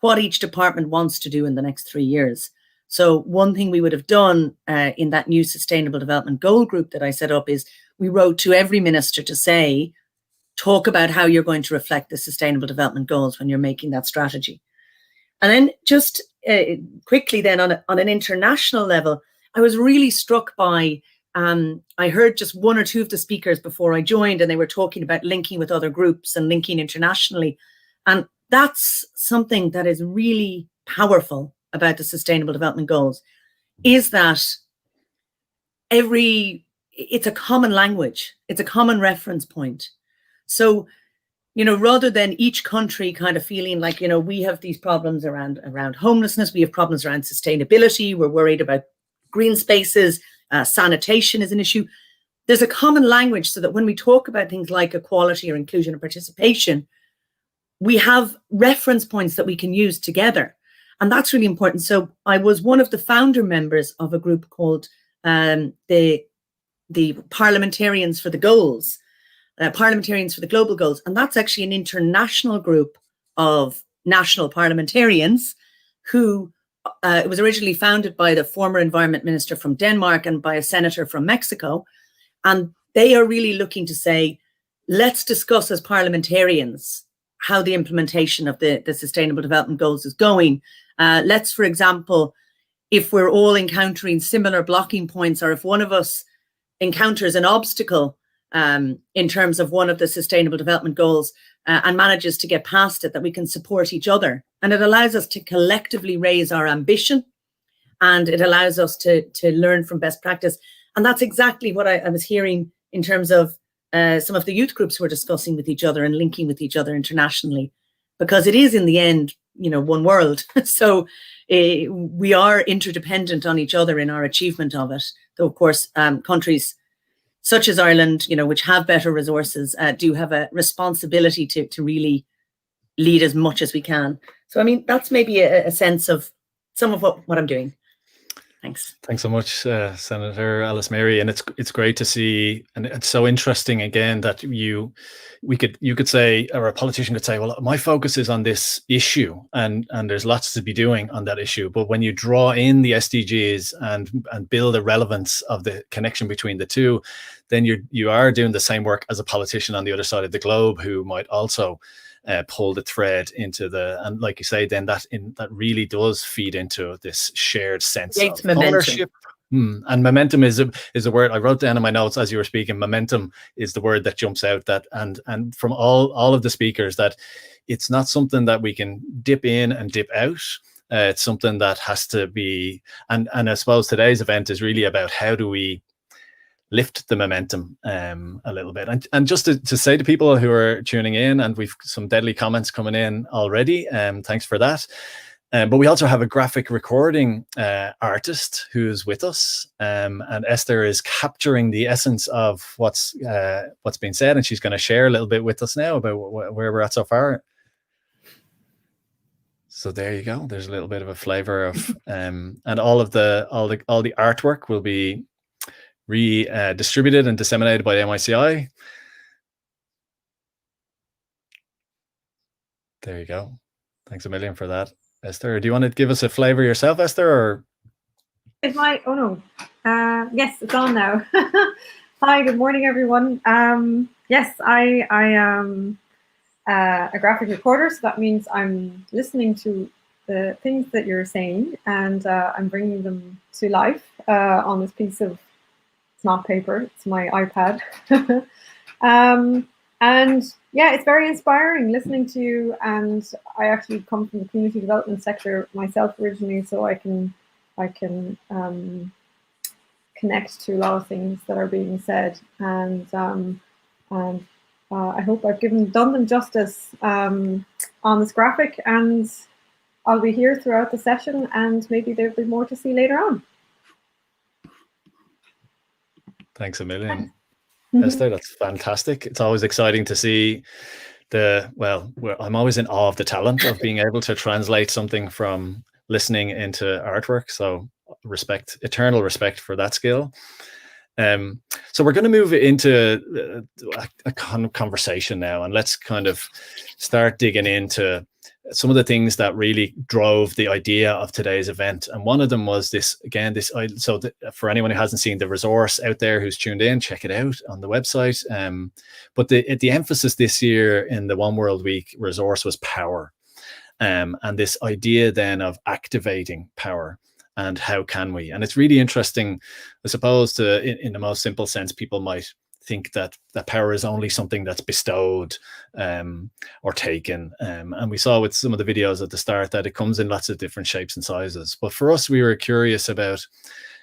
what each department wants to do in the next 3 years. So one thing we would have done in that new Sustainable Development Goal group that I set up is we wrote to every minister to say, talk about how you're going to reflect the Sustainable Development Goals when you're making that strategy. And then just quickly then on an international level, I was really struck by, I heard just one or two of the speakers before I joined, and they were talking about linking with other groups and linking internationally. And that's something that is really powerful about the Sustainable Development Goals, is that it's a common language, it's a common reference point. So, rather than each country kind of feeling like, we have these problems around homelessness, we have problems around sustainability, we're worried about green spaces, sanitation is an issue. There's a common language so that when we talk about things like equality or inclusion or participation, we have reference points that we can use together. And that's really important. So I was one of the founder members of a group called the Parliamentarians for the Goals, Parliamentarians for the Global Goals. And that's actually an international group of national parliamentarians who it was originally founded by the former environment minister from Denmark and by a senator from Mexico. And they are really looking to say, let's discuss as parliamentarians how the implementation of the Sustainable Development Goals is going. Let's, for example, if we're all encountering similar blocking points, or if one of us encounters an obstacle in terms of one of the Sustainable Development Goals and manages to get past it, that we can support each other. And it allows us to collectively raise our ambition, and it allows us to learn from best practice. And that's exactly what I was hearing in terms of some of the youth groups were discussing with each other and linking with each other internationally, because it is in the end one world. So we are interdependent on each other in our achievement of it. Though, of course, countries such as Ireland, which have better resources, do have a responsibility to really lead as much as we can. So, I mean, that's maybe a sense of some of what I'm doing. Thanks. Thanks so much, Senator Alice Mary. And it's great to see, and it's so interesting again that you could say, or a politician could say, well, my focus is on this issue, and there's lots to be doing on that issue. But when you draw in the SDGs and build a relevance of the connection between the two, then you are doing the same work as a politician on the other side of the globe who might also pull the thread into and like you say, then that really does feed into this shared sense of ownership. And momentum is a word I wrote down in my notes as you were speaking. Momentum is the word that jumps out, that and from all of the speakers, that it's not something that we can dip in and dip out. It's something that has to be, and I suppose today's event is really about how do we lift the momentum a little bit. And just to say to people who are tuning in, and we've some deadly comments coming in already, thanks for that. But we also have a graphic recording artist who's with us, and Esther is capturing the essence of what's been said, and she's going to share a little bit with us now about where we're at so far. So there you go. There's a little bit of a flavor of, and all the artwork will be distributed and disseminated by MICI. There you go. Thanks a million for that, Esther. Do you want to give us a flavor yourself, Esther? Or is my yes, it's on now. Hi, good morning, everyone. Yes, I am a graphic recorder, so that means I'm listening to the things that you're saying, and I'm bringing them to life on this piece of, it's not paper, it's my iPad. And yeah, it's very inspiring listening to you, and I actually come from the community development sector myself originally, so I can connect to a lot of things that are being said, and I hope I've done them justice on this graphic, and I'll be here throughout the session, and maybe there'll be more to see later on. Thanks a million, Esther. That's fantastic. It's always exciting to see I'm always in awe of the talent of being able to translate something from listening into artwork. So eternal respect for that skill. So we're going to move into a conversation now, and let's kind of start digging into some of the things that really drove the idea of today's event. And one of them was for anyone who hasn't seen the resource out there who's tuned in, check it out on the website. But the emphasis this year in the One World Week resource was power, and this idea then of activating power. And how can we? And it's really interesting, I suppose, in the most simple sense, people might think that power is only something that's bestowed or taken. And we saw with some of the videos at the start that it comes in lots of different shapes and sizes. But for us, we were curious about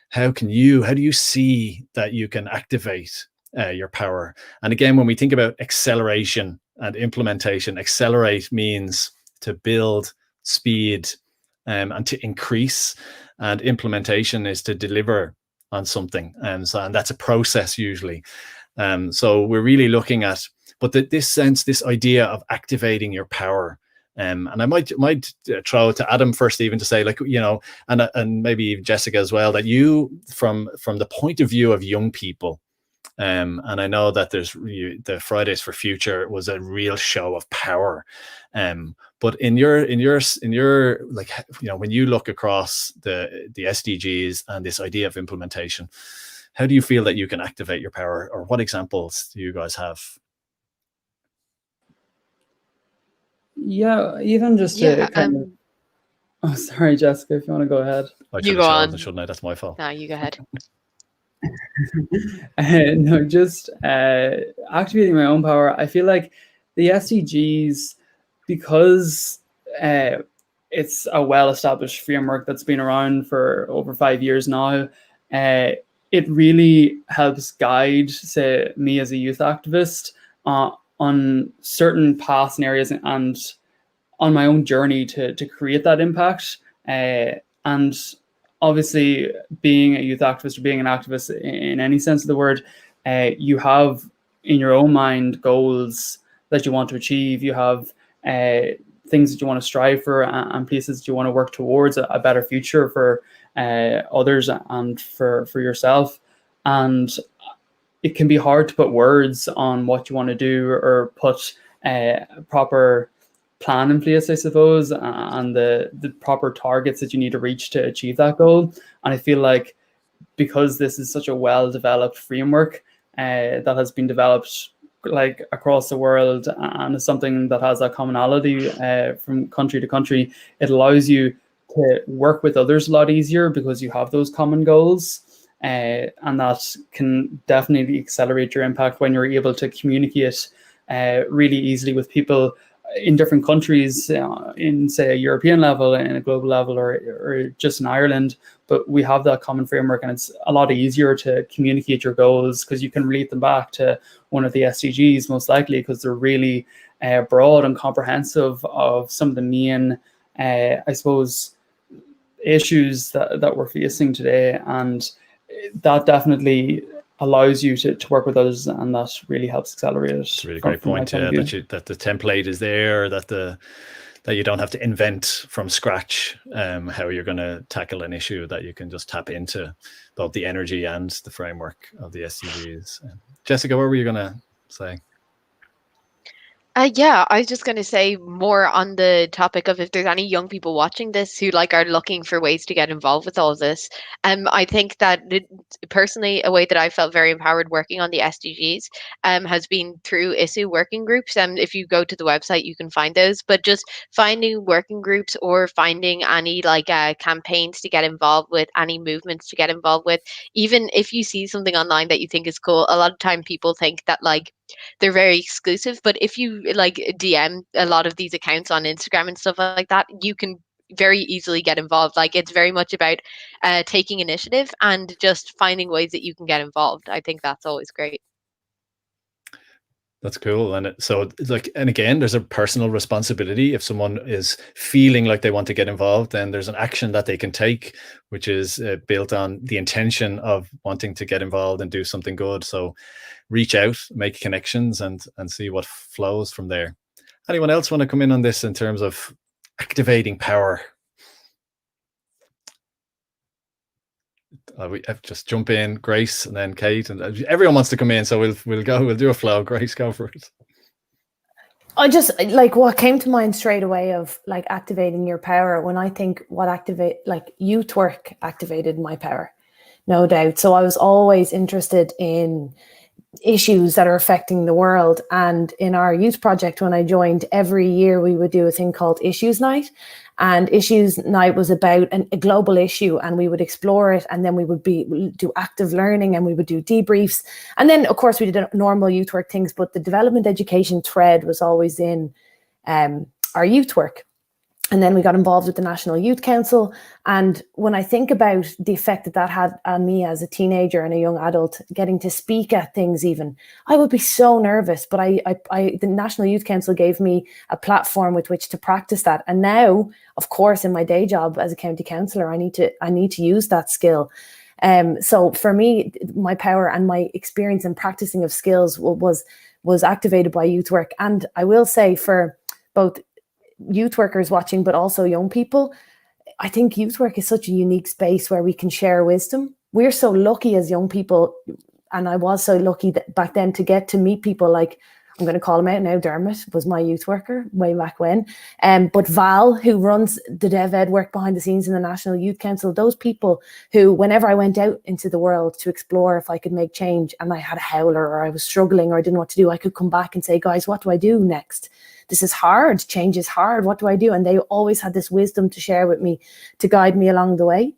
how do you see that you can activate your power? And again, when we think about acceleration and implementation, accelerate means to build speed and to increase, and implementation is to deliver on something. And that's a process usually. So we're really looking at, but this idea of activating your power. And I might throw to Adam first, even to say, and maybe Jessica as well, that you, from the point of view of young people, and I know that there's the Fridays for Future was a real show of power. But in your when you look across the SDGs and this idea of implementation, how do you feel that you can activate your power, or what examples do you guys have? Yeah, even just to oh, sorry, Jessica, if you want to go ahead. You go on. Shouldn't I? That's my fault. No, you go ahead. No, just activating my own power. I feel like the SDGs, because it's a well-established framework that's been around for over 5 years now, it really helps guide, say, me as a youth activist on certain paths and areas, and on my own journey to create that impact. And obviously, being a youth activist or being an activist in any sense of the word, you have in your own mind goals that you want to achieve. You have things that you want to strive for, and places that you want to work towards a better future for others and for yourself. And it can be hard to put words on what you want to do or put a proper plan in place, I suppose, and the proper targets that you need to reach to achieve that goal. And I feel like because this is such a well-developed framework that has been developed like across the world and is something that has that commonality from country to country, it allows you to work with others a lot easier because you have those common goals. And that can definitely accelerate your impact when you're able to communicate really easily with people in different countries, in say a European level, in a global level, or just in Ireland. But we have that common framework, and it's a lot easier to communicate your goals because you can relate them back to one of the SDGs most likely, because they're really broad and comprehensive of some of the main, I suppose, issues that we're facing today. And that definitely allows you to work with others, and that really helps accelerate it. It's a really great point, that the template is there, that you don't have to invent from scratch how you're going to tackle an issue, that you can just tap into both the energy and the framework of the SDGs. Jessica, what were you going to say? Yeah, I was just going to say more on the topic of if there's any young people watching this who are looking for ways to get involved with all of this. I think that personally, a way that I felt very empowered working on the SDGs has been through ISU working groups. If you go to the website, you can find those. But just finding working groups or finding any campaigns to get involved with, any movements to get involved with. Even if you see something online that you think is cool, a lot of time people think that they're very exclusive, but if you DM a lot of these accounts on Instagram and stuff like that, you can very easily get involved. It's very much about taking initiative and just finding ways that you can get involved. I think that's always great. That's cool. And and again, there's a personal responsibility. If someone is feeling like they want to get involved, then there's an action that they can take, which is built on the intention of wanting to get involved and do something good. So reach out, make connections, and see what flows from there. Anyone else want to come in on this in terms of activating power? We just jump in, Grace, and then Cate, and everyone wants to come in, so we'll do a flow. Grace, go for it. I just what came to mind straight away of activating your power, when I think what youth work activated my power, no doubt. So I was always interested in issues that are affecting the world, and in our youth project when I joined, every year we would do a thing called Issues Night, and Issues Night was about a global issue, and we would explore it, and then we would do active learning, and we would do debriefs, and then of course we did normal youth work things, but the development education thread was always in our youth work. And then we got involved with the National Youth Council. And when I think about the effect that had on me as a teenager and a young adult, getting to speak at things even, I would be so nervous. But the National Youth Council gave me a platform with which to practice that. And now, of course, in my day job as a county councillor, I need to use that skill. So for me, my power and my experience in practicing of skills was activated by youth work. And I will say, for both youth workers watching, but also young people, I think youth work is such a unique space where we can share wisdom. We're so lucky as young people, and I was so lucky back then to get to meet people like, I'm going to call him out now, Dermot was my youth worker way back when. But Val, who runs the dev ed work behind the scenes in the National Youth Council, those people who, whenever I went out into the world to explore if I could make change and I had a howler or I was struggling or I didn't know what to do, I could come back and say, guys, what do I do next? This is hard. Change is hard. What do I do? And they always had this wisdom to share with me, to guide me along the way.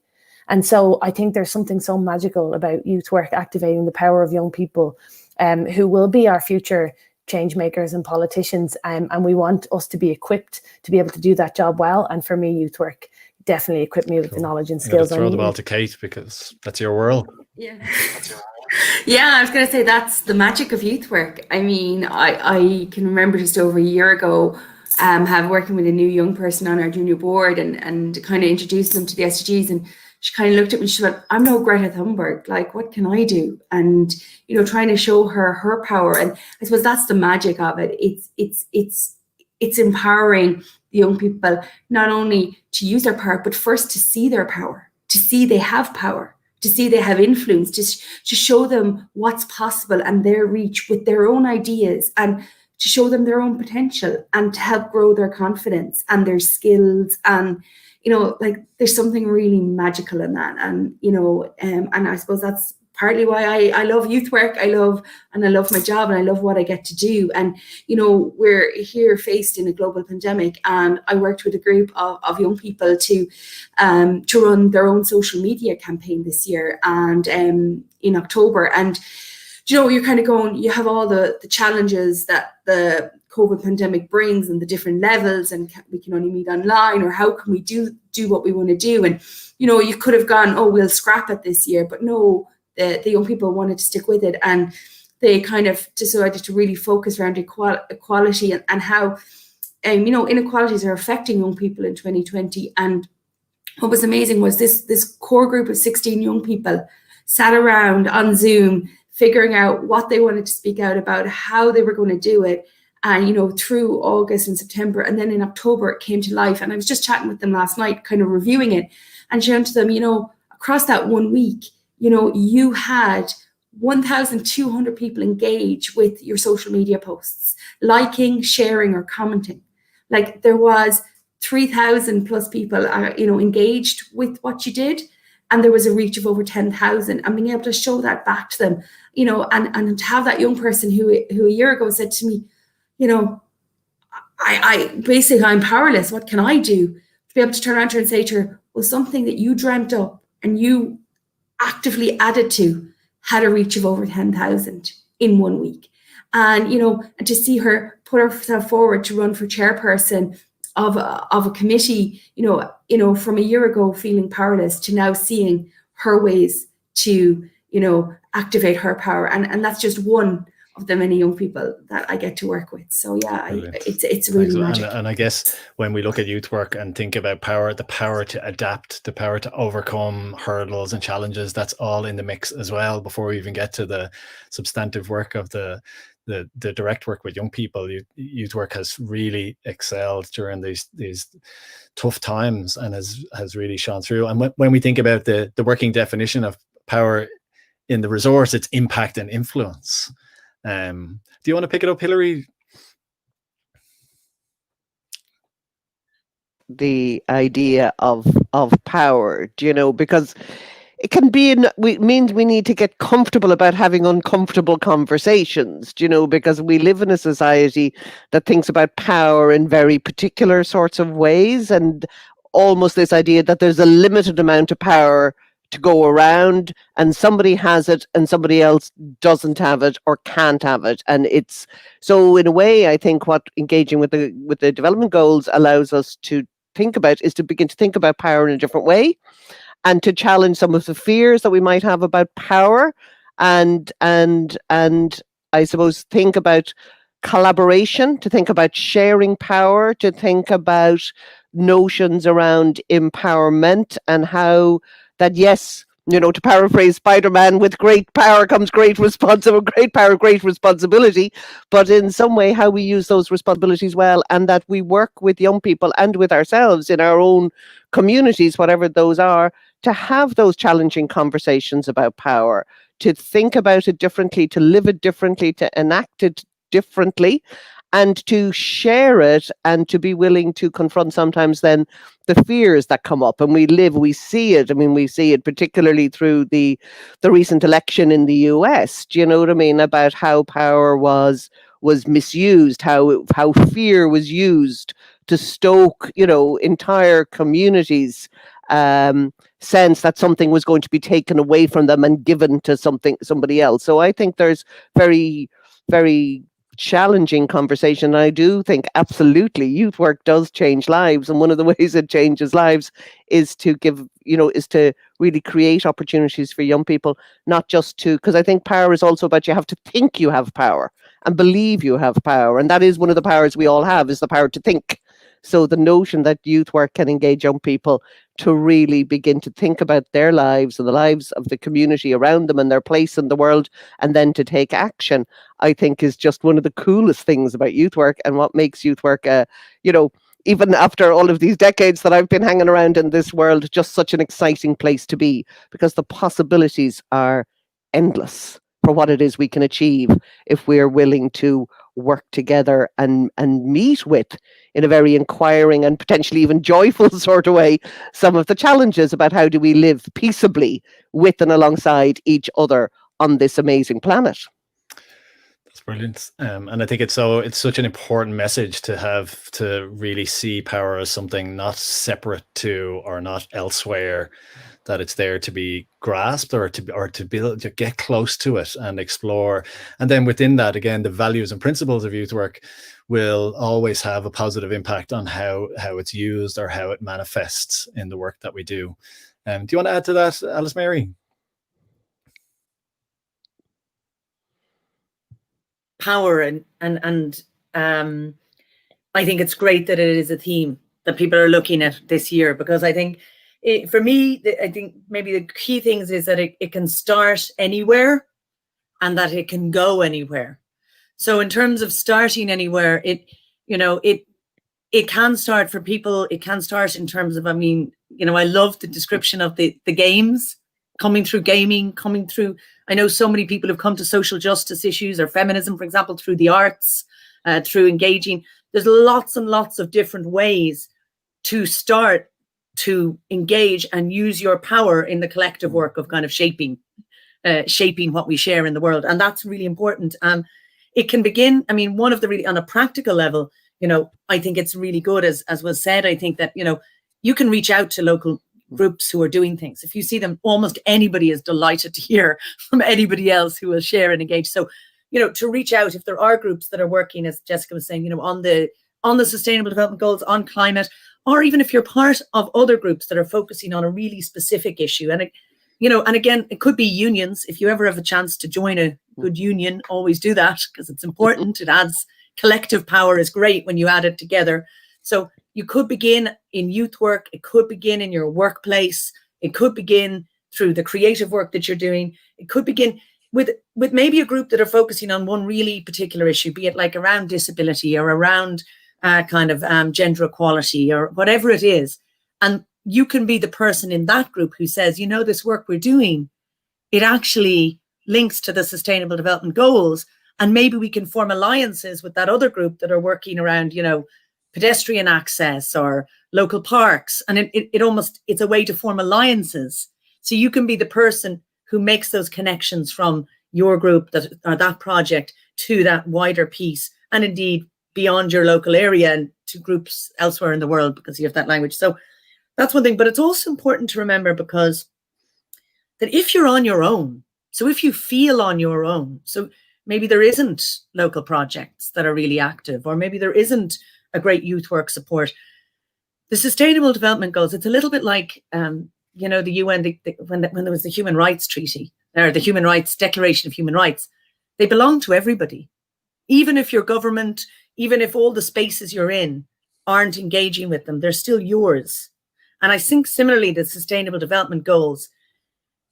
And so I think there's something so magical about youth work activating the power of young people who will be our future change makers and politicians. And we want us to be equipped to be able to do that job well. And for me, youth work definitely equip me with the knowledge and skills. Throw the ball to Cate, because that's your world. Yeah, I was going to say that's the magic of youth work. I mean, I can remember just over a year ago, have working with a new young person on our junior board and kind of introduced them to the SDGs, and she kind of looked at me, she went, I'm no Greta Thunberg, like, what can I do? And, you know, trying to show her power. And I suppose that's the magic of it. It's empowering the young people, not only to use their power, but first to see their power, to see they have power, to see they have influence, to show them what's possible and their reach with their own ideas, and to show them their own potential, and to help grow their confidence and their skills. And, you know, like, there's something really magical in that. And, you know, and I suppose that's partly why I love youth work. I love my job, and I love what I get to do. And, you know, we're here faced in a global pandemic, and I worked with a group of young people to run their own social media campaign this year, and in October. And, you know, you're kind of going, you have all the challenges that the COVID pandemic brings, and the different levels, and we can only meet online, or how can we do what we want to do? And, you know, you could have gone, oh, we'll scrap it this year, but no, the young people wanted to stick with it, and they kind of decided to really focus around equality and how, you know, inequalities are affecting young people in 2020. And what was amazing was this core group of 16 young people sat around on Zoom, figuring out what they wanted to speak out about, how they were going to do it. And, you know, through August and September, and then in October, it came to life. And I was just chatting with them last night, kind of reviewing it, and showing to them, you know, across that 1 week, you know, you had 1,200 people engage with your social media posts, liking, sharing, or commenting. Like, there was 3,000 plus people, you know, engaged with what you did. And there was a reach of over 10,000, and being able to show that back to them, you know, and to have that young person who a year ago said to me, you know, I'm powerless. What can I do? To be able to turn around to her and say to her, well, something that you dreamt up and you actively added to had a reach of over 10,000 in 1 week. And, you know, and to see her put herself forward to run for chairperson of a committee, you know, from a year ago feeling powerless to now seeing her ways to, you know, activate her power. And that's just one of the many young people that I get to work with. So yeah, it's really magic. And I guess when we look at youth work and think about power, the power to adapt, the power to overcome hurdles and challenges, that's all in the mix as well before we even get to the substantive work of the direct work with young people. Youth work has really excelled during these tough times and has really shone through. And when we think about the working definition of power in the resource, it's impact and influence. Do you want to pick it up, Hilary? The idea of power, you know, because it can be means we need to get comfortable about having uncomfortable conversations, you know, because we live in a society that thinks about power in very particular sorts of ways, and almost this idea that there's a limited amount of power to go around, and somebody has it and somebody else doesn't have it or can't have it. And it's so, in a way, I think what engaging with the development goals allows us to think about is to begin to think about power in a different way, and to challenge some of the fears that we might have about power, and I suppose think about collaboration, to think about sharing power, to think about notions around empowerment, and how that, yes, you know, to paraphrase Spider-Man, with great power comes great power, great responsibility, but in some way how we use those responsibilities well, and that we work with young people and with ourselves in our own communities, whatever those are, to have those challenging conversations about power, to think about it differently, to live it differently, to enact it differently, and to share it, and to be willing to confront sometimes then the fears that come up. And we see it. I mean, we see it particularly through the recent election in the US. Do you know what I mean? About how power was misused, how fear was used to stoke, you know, entire communities' sense that something was going to be taken away from them and given to somebody else. So I think there's very, very challenging conversation. I do think absolutely youth work does change lives. And one of the ways it changes lives is to give, is to really create opportunities for young people, not just to, because I think power is also about you have to think you have power and believe you have power. And that is one of the powers we all have, is the power to think. So the notion that youth work can engage young people to really begin to think about their lives and the lives of the community around them and their place in the world, and then to take action, I think is just one of the coolest things about youth work, and what makes youth work, even after all of these decades that I've been hanging around in this world, just such an exciting place to be, because the possibilities are endless for what it is we can achieve if we're willing to work together and meet with, in a very inquiring and potentially even joyful sort of way, some of the challenges about how do we live peaceably with and alongside each other on this amazing planet. That's brilliant. And I think it's such an important message to have, to really see power as something not separate to or not elsewhere, that it's there to be grasped or to build, to get close to it and explore. And then within that, again, the values and principles of youth work will always have a positive impact on how it's used or how it manifests in the work that we do. Do you want to add to that, Alice Mary? Power and I think it's great that it is a theme that people are looking at this year, because I think for me, I think maybe the key things is that it can start anywhere and that it can go anywhere. So in terms of starting anywhere, it can start for people. It can start in terms of, I love the description of the games, coming through gaming, I know so many people have come to social justice issues or feminism, for example, through the arts, through engaging. There's lots and lots of different ways to start to engage and use your power in the collective work of kind of shaping what we share in the world. And that's really important. It can begin, one of the really, on a practical level, I think it's really good, as was said, I think that, you can reach out to local groups who are doing things. If you see them, almost anybody is delighted to hear from anybody else who will share and engage. So, to reach out, if there are groups that are working, as Jessica was saying, on the Sustainable Development Goals, on climate, or even if you're part of other groups that are focusing on a really specific issue. And, and again, it could be unions. If you ever have a chance to join a good union, always do that, because it's important. It adds, collective power is great when you add it together. So you could begin in youth work. It could begin in your workplace. It could begin through the creative work that you're doing. It could begin with maybe a group that are focusing on one really particular issue, be it like around disability or around gender equality or whatever it is. And you can be the person in that group who says, this work we're doing, it actually links to the Sustainable Development Goals. And maybe we can form alliances with that other group that are working around, pedestrian access or local parks. And it's a way to form alliances. So you can be the person who makes those connections from your group or that project to that wider piece, and indeed beyond your local area and to groups elsewhere in the world, because you have that language. So that's one thing. But it's also important to remember, because that if you're on your own, so if you feel on your own, so maybe there isn't local projects that are really active, or maybe there isn't a great youth work support. The Sustainable Development Goals, it's a little bit like, the UN, when there was the Human Rights Treaty, or the Human Rights Declaration of Human Rights, they belong to everybody. Even if your government, even if all the spaces you're in aren't engaging with them, they're still yours. And I think similarly, the Sustainable Development Goals,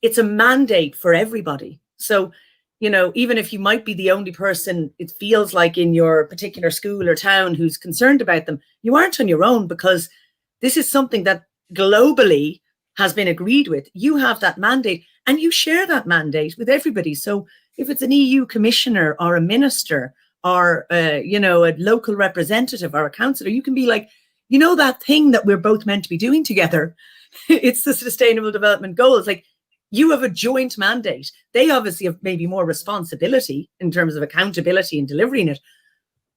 it's a mandate for everybody. So, even if you might be the only person, it feels like in your particular school or town who's concerned about them, you aren't on your own, because this is something that globally has been agreed with. You have that mandate and you share that mandate with everybody. So if it's an EU commissioner or a minister or, a local representative or a councillor, you can be like, that thing that we're both meant to be doing together, it's the Sustainable Development Goals. Like, you have a joint mandate. They obviously have maybe more responsibility in terms of accountability and delivering it,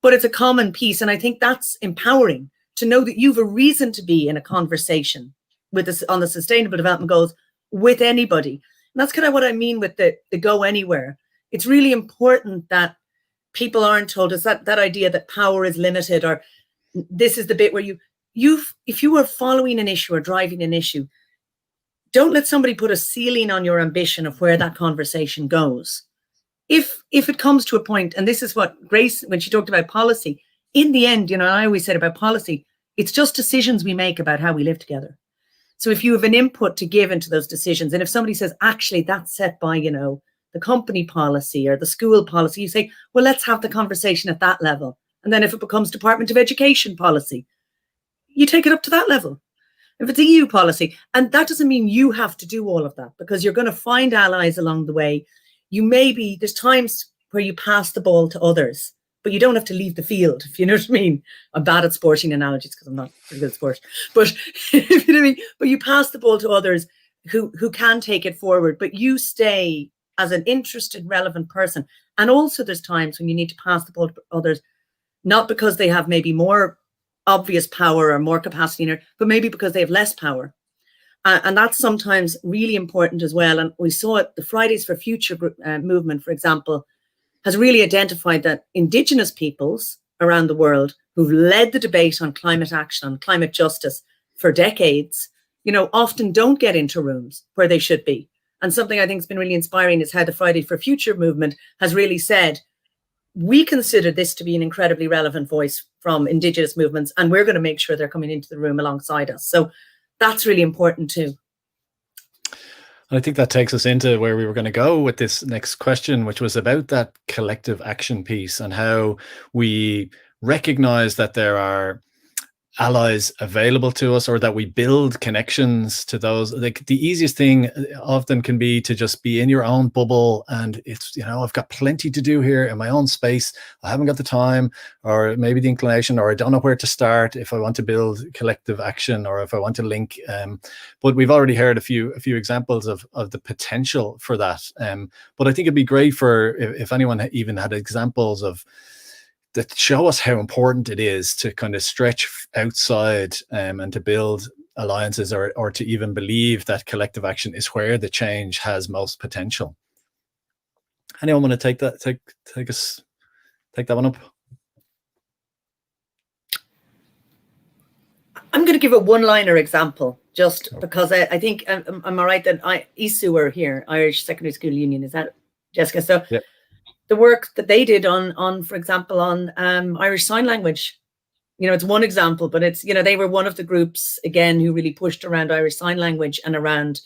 but it's a common piece. And I think that's empowering, to know that you've a reason to be in a conversation with this on the Sustainable Development Goals with anybody. And that's kind of what I mean with the go anywhere. It's really important that people aren't told is that idea that power is limited, or this is the bit where if you are following an issue or driving an issue, don't let somebody put a ceiling on your ambition of where that conversation goes. If it comes to a point, and this is what Grace, when she talked about policy, in the end, I always said about policy, it's just decisions we make about how we live together. So if you have an input to give into those decisions, and if somebody says, actually, that's set by, the company policy or the school policy, you say, well, let's have the conversation at that level. And then if it becomes Department of Education policy, you take it up to that level. If it's EU policy, and that doesn't mean you have to do all of that, because you're going to find allies along the way. There's times where you pass the ball to others, but you don't have to leave the field, if you know what I mean. I'm bad at sporting analogies because I'm not very good at sport, but if you know what I mean. But you pass the ball to others who can take it forward, but you stay as an interested, relevant person. And also there's times when you need to pass the ball to others, not because they have maybe more obvious power or more capacity, but maybe because they have less power. And that's sometimes really important as well. And we saw it, the Fridays for Future movement, for example, has really identified that Indigenous peoples around the world who've led the debate on climate action, on climate justice for decades, often don't get into rooms where they should be. And something I think has been really inspiring is how the Friday for Future movement has really said, we consider this to be an incredibly relevant voice from Indigenous movements, and we're going to make sure they're coming into the room alongside us. So that's really important too. I think that takes us into where we were going to go with this next question, which was about that collective action piece and how we recognize that there are allies available to us, or that we build connections to those. Like, the easiest thing often can be to just be in your own bubble, and it's, I've got plenty to do here in my own space. I haven't got the time, or maybe the inclination, or I don't know where to start if I want to build collective action, or if I want to link. But we've already heard a few examples of the potential for that. But I think it'd be great for if anyone even had examples of that show us how important it is to kind of stretch outside and to build alliances, or to even believe that collective action is where the change has most potential. Anyone want to take that one up? I'm going to give a one-liner example, just because I think, am I right that ISU are here, Irish Secondary School Union, is that Jessica? So yeah. The work that they did on, for example, on Irish Sign Language, it's one example, but it's, they were one of the groups, again, who really pushed around Irish Sign Language and around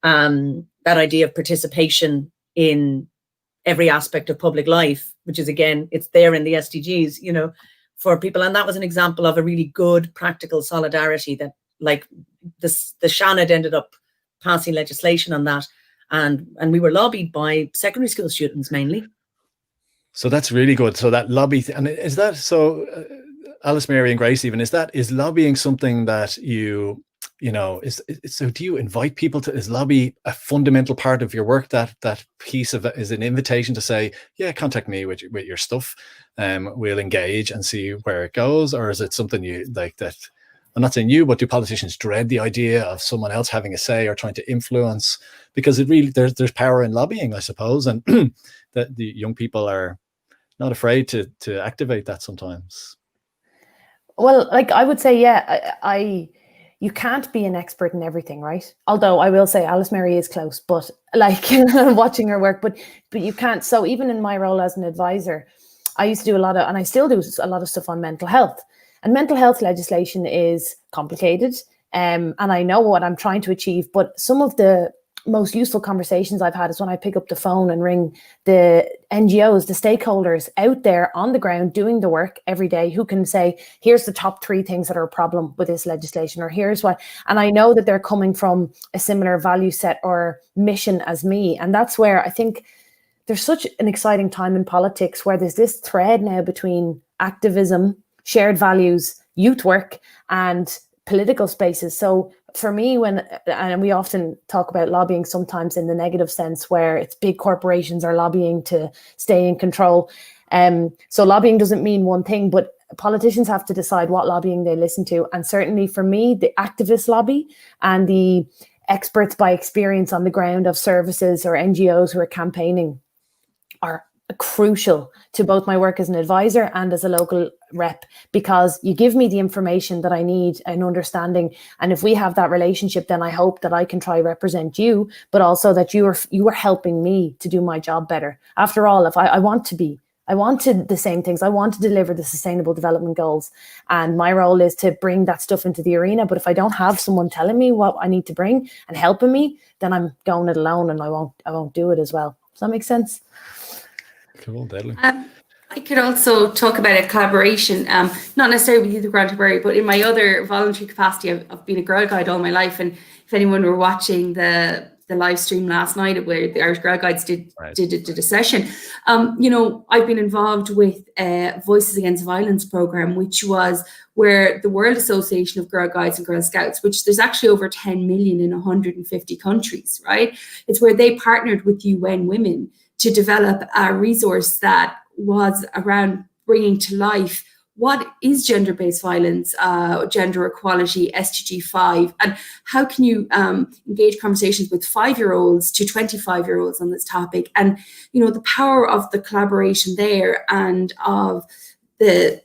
that idea of participation in every aspect of public life, which is, again, it's there in the SDGs, for people. And that was an example of a really good practical solidarity that, like, the Shanad ended up passing legislation on that. And we were lobbied by secondary school students mainly. So that's really good. So that lobby, and is that so? Alice, Mary, and Grace, even is lobbying something that so do you invite people to? Is lobby a fundamental part of your work? That piece of it is an invitation to say, yeah, contact me with your stuff. We'll engage and see where it goes, or is it something you like that? I'm not saying you, but do politicians dread the idea of someone else having a say or trying to influence? Because it really there's power in lobbying, I suppose, and that the young people are not afraid to activate that sometimes. Well, like I would say, yeah, you can't be an expert in everything, right? Although I will say Alice Mary is close, but like watching her work, but you can't. So even in my role as an advisor, I used to do and I still do a lot of stuff on mental health. And mental health legislation is complicated, and I know what I'm trying to achieve, but some of the most useful conversations I've had is when I pick up the phone and ring the NGOs, the stakeholders out there on the ground doing the work every day, who can say, here's the top 3 things that are a problem with this legislation, or here's what, and I know that they're coming from a similar value set or mission as me. And that's where I think there's such an exciting time in politics, where there's this thread now between activism, shared values, youth work, and political spaces. So for me, and we often talk about lobbying sometimes in the negative sense, where it's big corporations are lobbying to stay in control. So lobbying doesn't mean one thing, but politicians have to decide what lobbying they listen to. And certainly for me, the activist lobby and the experts by experience on the ground of services or NGOs who are campaigning are crucial to both my work as an advisor and as a local rep, because you give me the information that I need and understanding. And if we have that relationship, then I hope that I can try represent you, but also that you are helping me to do my job better. After all, if I wanted the same things. I want to deliver the Sustainable Development Goals, and my role is to bring that stuff into the arena. But if I don't have someone telling me what I need to bring and helping me, then I'm going it alone, and I won't do it as well. Does that make sense? Cool, deadly. I could also talk about a collaboration, not necessarily with Youth of Canterbury, but in my other voluntary capacity. I've been a Girl Guide all my life, and if anyone were watching the live stream last night where the Irish Girl Guides did a session, I've been involved with Voices Against Violence program, which was where the World Association of Girl Guides and Girl Scouts, which there's actually over 10 million in 150 countries, right? It's where they partnered with UN Women to develop a resource that was around bringing to life what is gender-based violence, gender equality, SDG 5, and how can you engage conversations with 5-year-olds to 25-year-olds on this topic. And, the power of the collaboration there and of the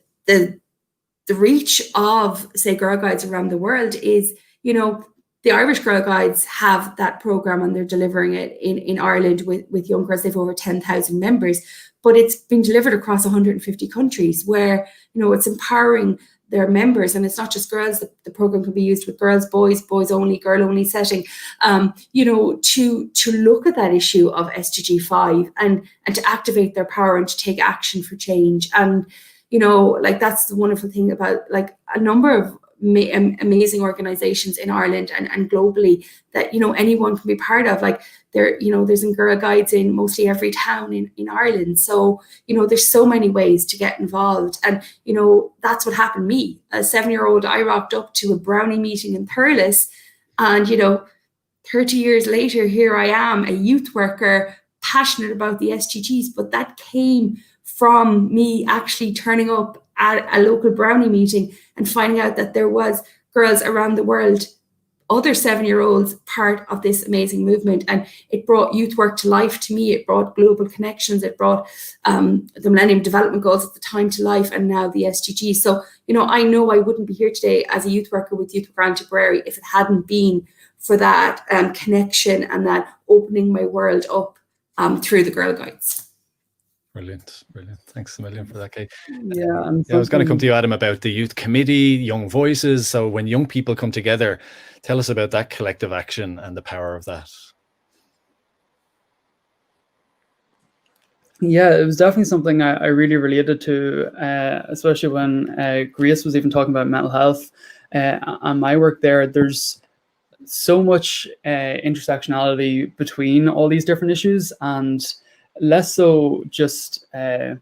reach of, say, Girl Guides around the world is, the Irish Girl Guides have that program and they're delivering it in Ireland with young girls. They've over 10,000 members, but it's been delivered across 150 countries where, it's empowering their members. And it's not just girls. The program can be used with girls, boys only, girl only setting, to look at that issue of SDG 5 and to activate their power and to take action for change. And, that's the wonderful thing about a number of amazing organizations in Ireland and globally that anyone can be part of. There's Girl Guides in mostly every town in Ireland. So there's so many ways to get involved, and that's what happened to me. A 7-year-old, I rocked up to a brownie meeting in Thurles, and 30 years later, here I am, a youth worker, passionate about the SDGs. But that came from me actually turning up at a local brownie meeting and finding out that there was girls around the world, other 7-year-olds, part of this amazing movement. And it brought youth work to life to me. It brought global connections. It brought the Millennium Development Goals at the time to life, and now the SDGs. So, I know I wouldn't be here today as a youth worker with Youth of Grand Tipperary if it hadn't been for that connection and that opening my world up through the Girl Guides. Brilliant. Thanks a million for that, Cate. Yeah, I was going to come to you, Adam, about the Youth Committee, Young Voices. So when young people come together, tell us about that collective action and the power of that. Yeah, it was definitely something I really related to, especially when Grace was even talking about mental health and my work there. There's so much intersectionality between all these different issues, and less so just, I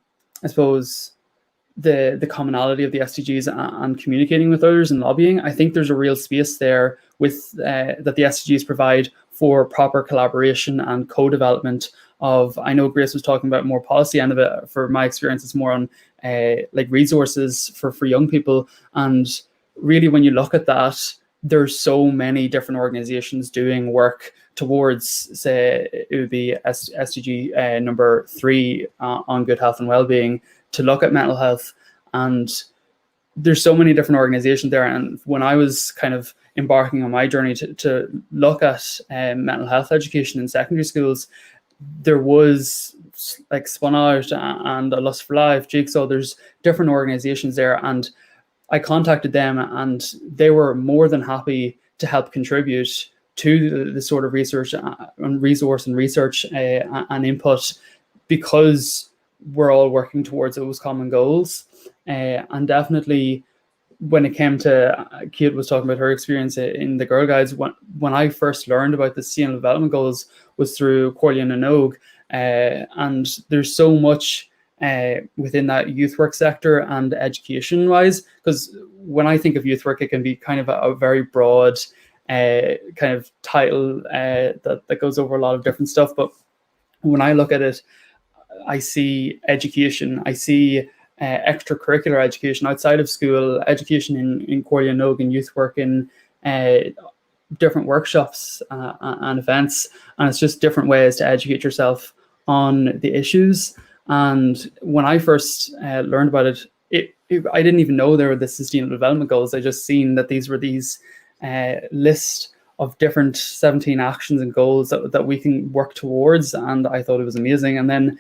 suppose, the commonality of the SDGs and communicating with others and lobbying. I think there's a real space there with that the SDGs provide for proper collaboration and co-development of, I know Grace was talking about more policy end of it. For my experience, it's more on resources for young people. And really, when you look at that, there's so many different organizations doing work towards, say, it would be SDG number 3 on good health and well-being, to look at mental health. And there's so many different organizations there. And when I was kind of embarking on my journey to look at mental health education in secondary schools, there was Spun Out and A Lust for Life, Jigsaw, there's different organizations there. And I contacted them and they were more than happy to help contribute to the sort of research and resource and research and input, because we're all working towards those common goals. And definitely when it came to, Cate was talking about her experience in the Girl Guides, when I first learned about the Sustainable Development Goals was through Corleon and Ogue, and there's so much within that youth work sector and education wise, because when I think of youth work, it can be kind of a very broad kind of title that goes over a lot of different stuff. But when I look at it, I see education, I see extracurricular education outside of school, education in Corleon and Ogue, and youth work in different workshops and events. And it's just different ways to educate yourself on the issues. And when I first learned about it, I didn't even know there were the Sustainable Development Goals. I just seen that these were these list of different 17 actions and goals that we can work towards. And I thought it was amazing. And then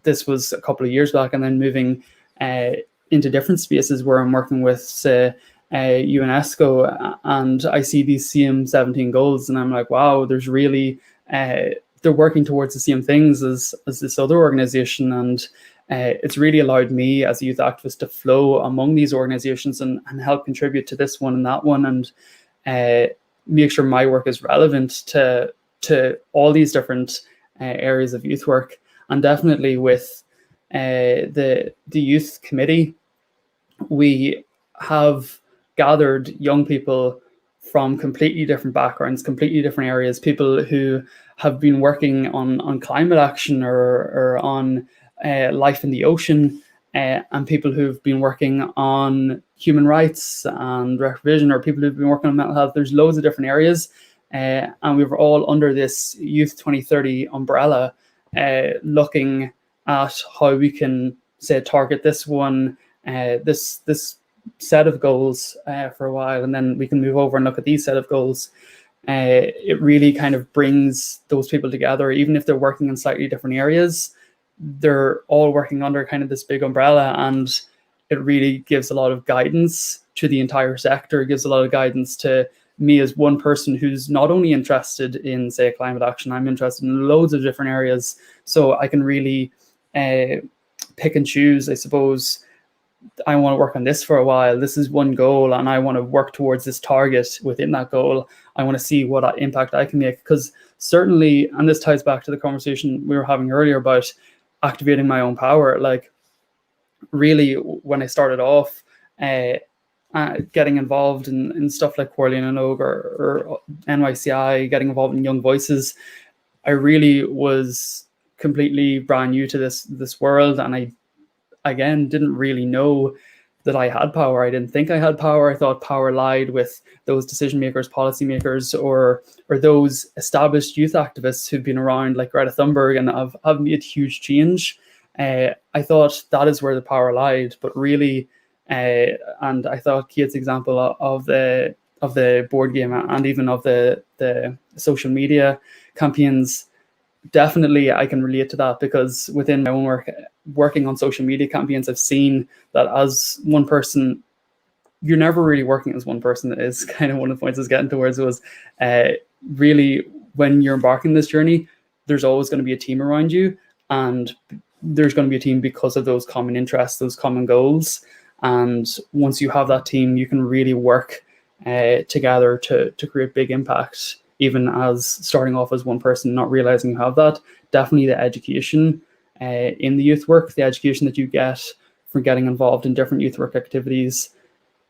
this was a couple of years back, and then moving into different spaces where I'm working with, say, UNESCO, and I see these same 17 goals, and I'm like, wow, there's really, they're working towards the same things as this other organization. And it's really allowed me as a youth activist to flow among these organizations and help contribute to this one and that one, and make sure my work is relevant to all these different areas of youth work. And definitely with the youth committee, we have gathered young people from completely different backgrounds, completely different areas, people who have been working on climate action or on life in the ocean, and people who've been working on human rights and revision, or people who've been working on mental health. There's loads of different areas, and we were all under this Youth 2030 umbrella, looking at how we can, say, target this one, this set of goals for a while, and then we can move over and look at these set of goals. It really kind of brings those people together, even if they're working in slightly different areas. They're all working under kind of this big umbrella, and it really gives a lot of guidance to the entire sector. It gives a lot of guidance to me as one person who's not only interested in, say, climate action, I'm interested in loads of different areas. So I can really pick and choose, I suppose. I want to work on this for a while. This is one goal, and I want to work towards this target within that goal. I want to see what impact I can make, because certainly, and this ties back to the conversation we were having earlier about activating my own power. Like, really, when I started off getting involved in stuff like Quarley and Oak or NYCI, getting involved in Young Voices, I really was completely brand new to this world, and I, again, didn't really know that I had power. I didn't think I had power. I thought power lied with those decision makers, policy makers, or those established youth activists who've been around, like Greta Thunberg, and have made huge change. I thought that is where the power lied, but really, and I thought Cate's example of the board game and even of the social media campaigns, definitely I can relate to that, because within my own work, working on social media campaigns, I've seen that as one person, you're never really working as one person. That is kind of one of the points I was getting towards, was really, when you're embarking this journey, there's always going to be a team around you, and there's going to be a team because of those common interests, those common goals. And once you have that team, you can really work together to create big impact, even as starting off as one person, not realizing you have that. Definitely the education in the youth work, the education that you get from getting involved in different youth work activities,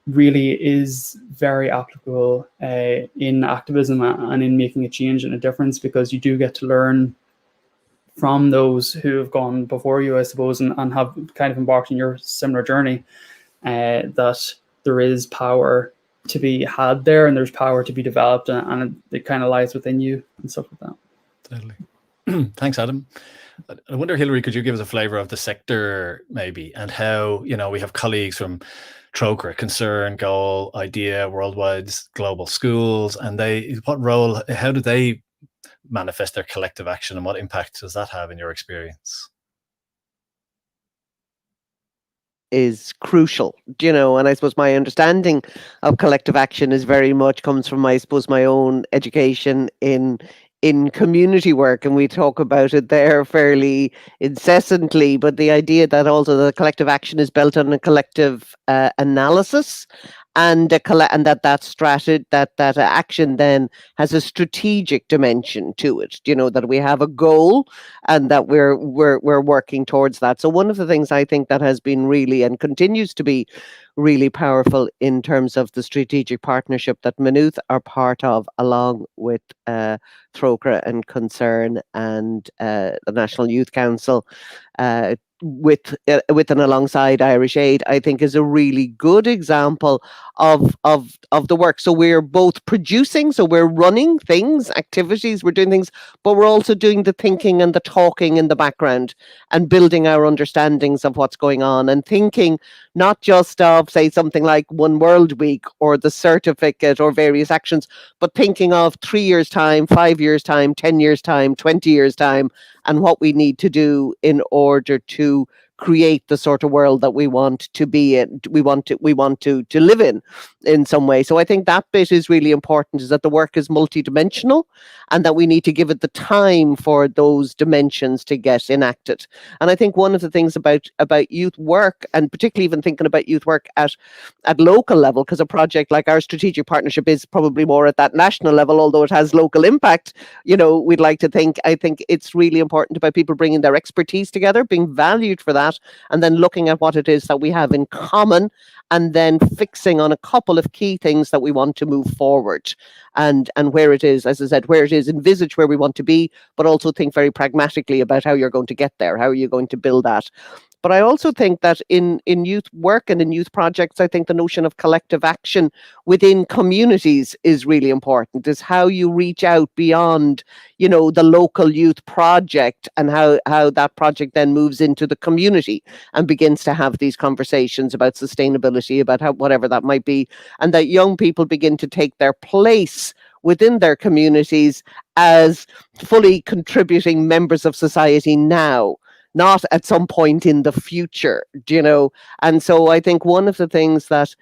really is very applicable in activism and in making a change and a difference, because you do get to learn from those who have gone before you, I suppose, and have kind of embarked on your similar journey, that there is power to be had there, and there's power to be developed, and it kind of lies within you and stuff like that. Totally. Thanks, Adam. I wonder, Hilary, could you give us a flavour of the sector, maybe, and how, we have colleagues from Trócaire, Concern, Goal, Idea, Worldwide, Global Schools, and how do they manifest their collective action, and what impact does that have in your experience? Is crucial, and I suppose my understanding of collective action is very much comes from, I suppose, my own education in community work, and we talk about it there fairly incessantly, but the idea that also the collective action is built on a collective analysis, and that action then has a strategic dimension to it, that we have a goal and that we're working towards that. So one of the things I think that has been really, and continues to be really powerful in terms of the strategic partnership that Maynooth are part of, along with Trócaire and Concern and the National Youth Council, with and alongside Irish Aid, I think is a really good example of the work. So we're both producing, so we're running things, activities, we're doing things, but we're also doing the thinking and the talking in the background and building our understandings of what's going on, and thinking not just of, say, something like One World Week or the certificate or various actions, but thinking of 3 years' time, 5 years' time, 10 years' time, 20 years' time, and what we need to do in order to create the sort of world that we want to be in, we want to live in some way. So I think that bit is really important, is that the work is multidimensional and that we need to give it the time for those dimensions to get enacted. And I think one of the things about youth work, and particularly even thinking about youth work at local level, because a project like our strategic partnership is probably more at that national level, although it has local impact, we'd like to think. I think it's really important about people bringing their expertise together, being valued for that, and then looking at what it is that we have in common, and then fixing on a couple of key things that we want to move forward, and where it is, as I said, where it is, envisage where we want to be, but also think very pragmatically about how you're going to get there, how are you going to build that. But I also think that in youth work and in youth projects, I think the notion of collective action within communities is really important, is how you reach out beyond, the local youth project, and how that project then moves into the community and begins to have these conversations about sustainability, about how, whatever that might be, and that young people begin to take their place within their communities as fully contributing members of society now, not at some point in the future, And so I think one of the things that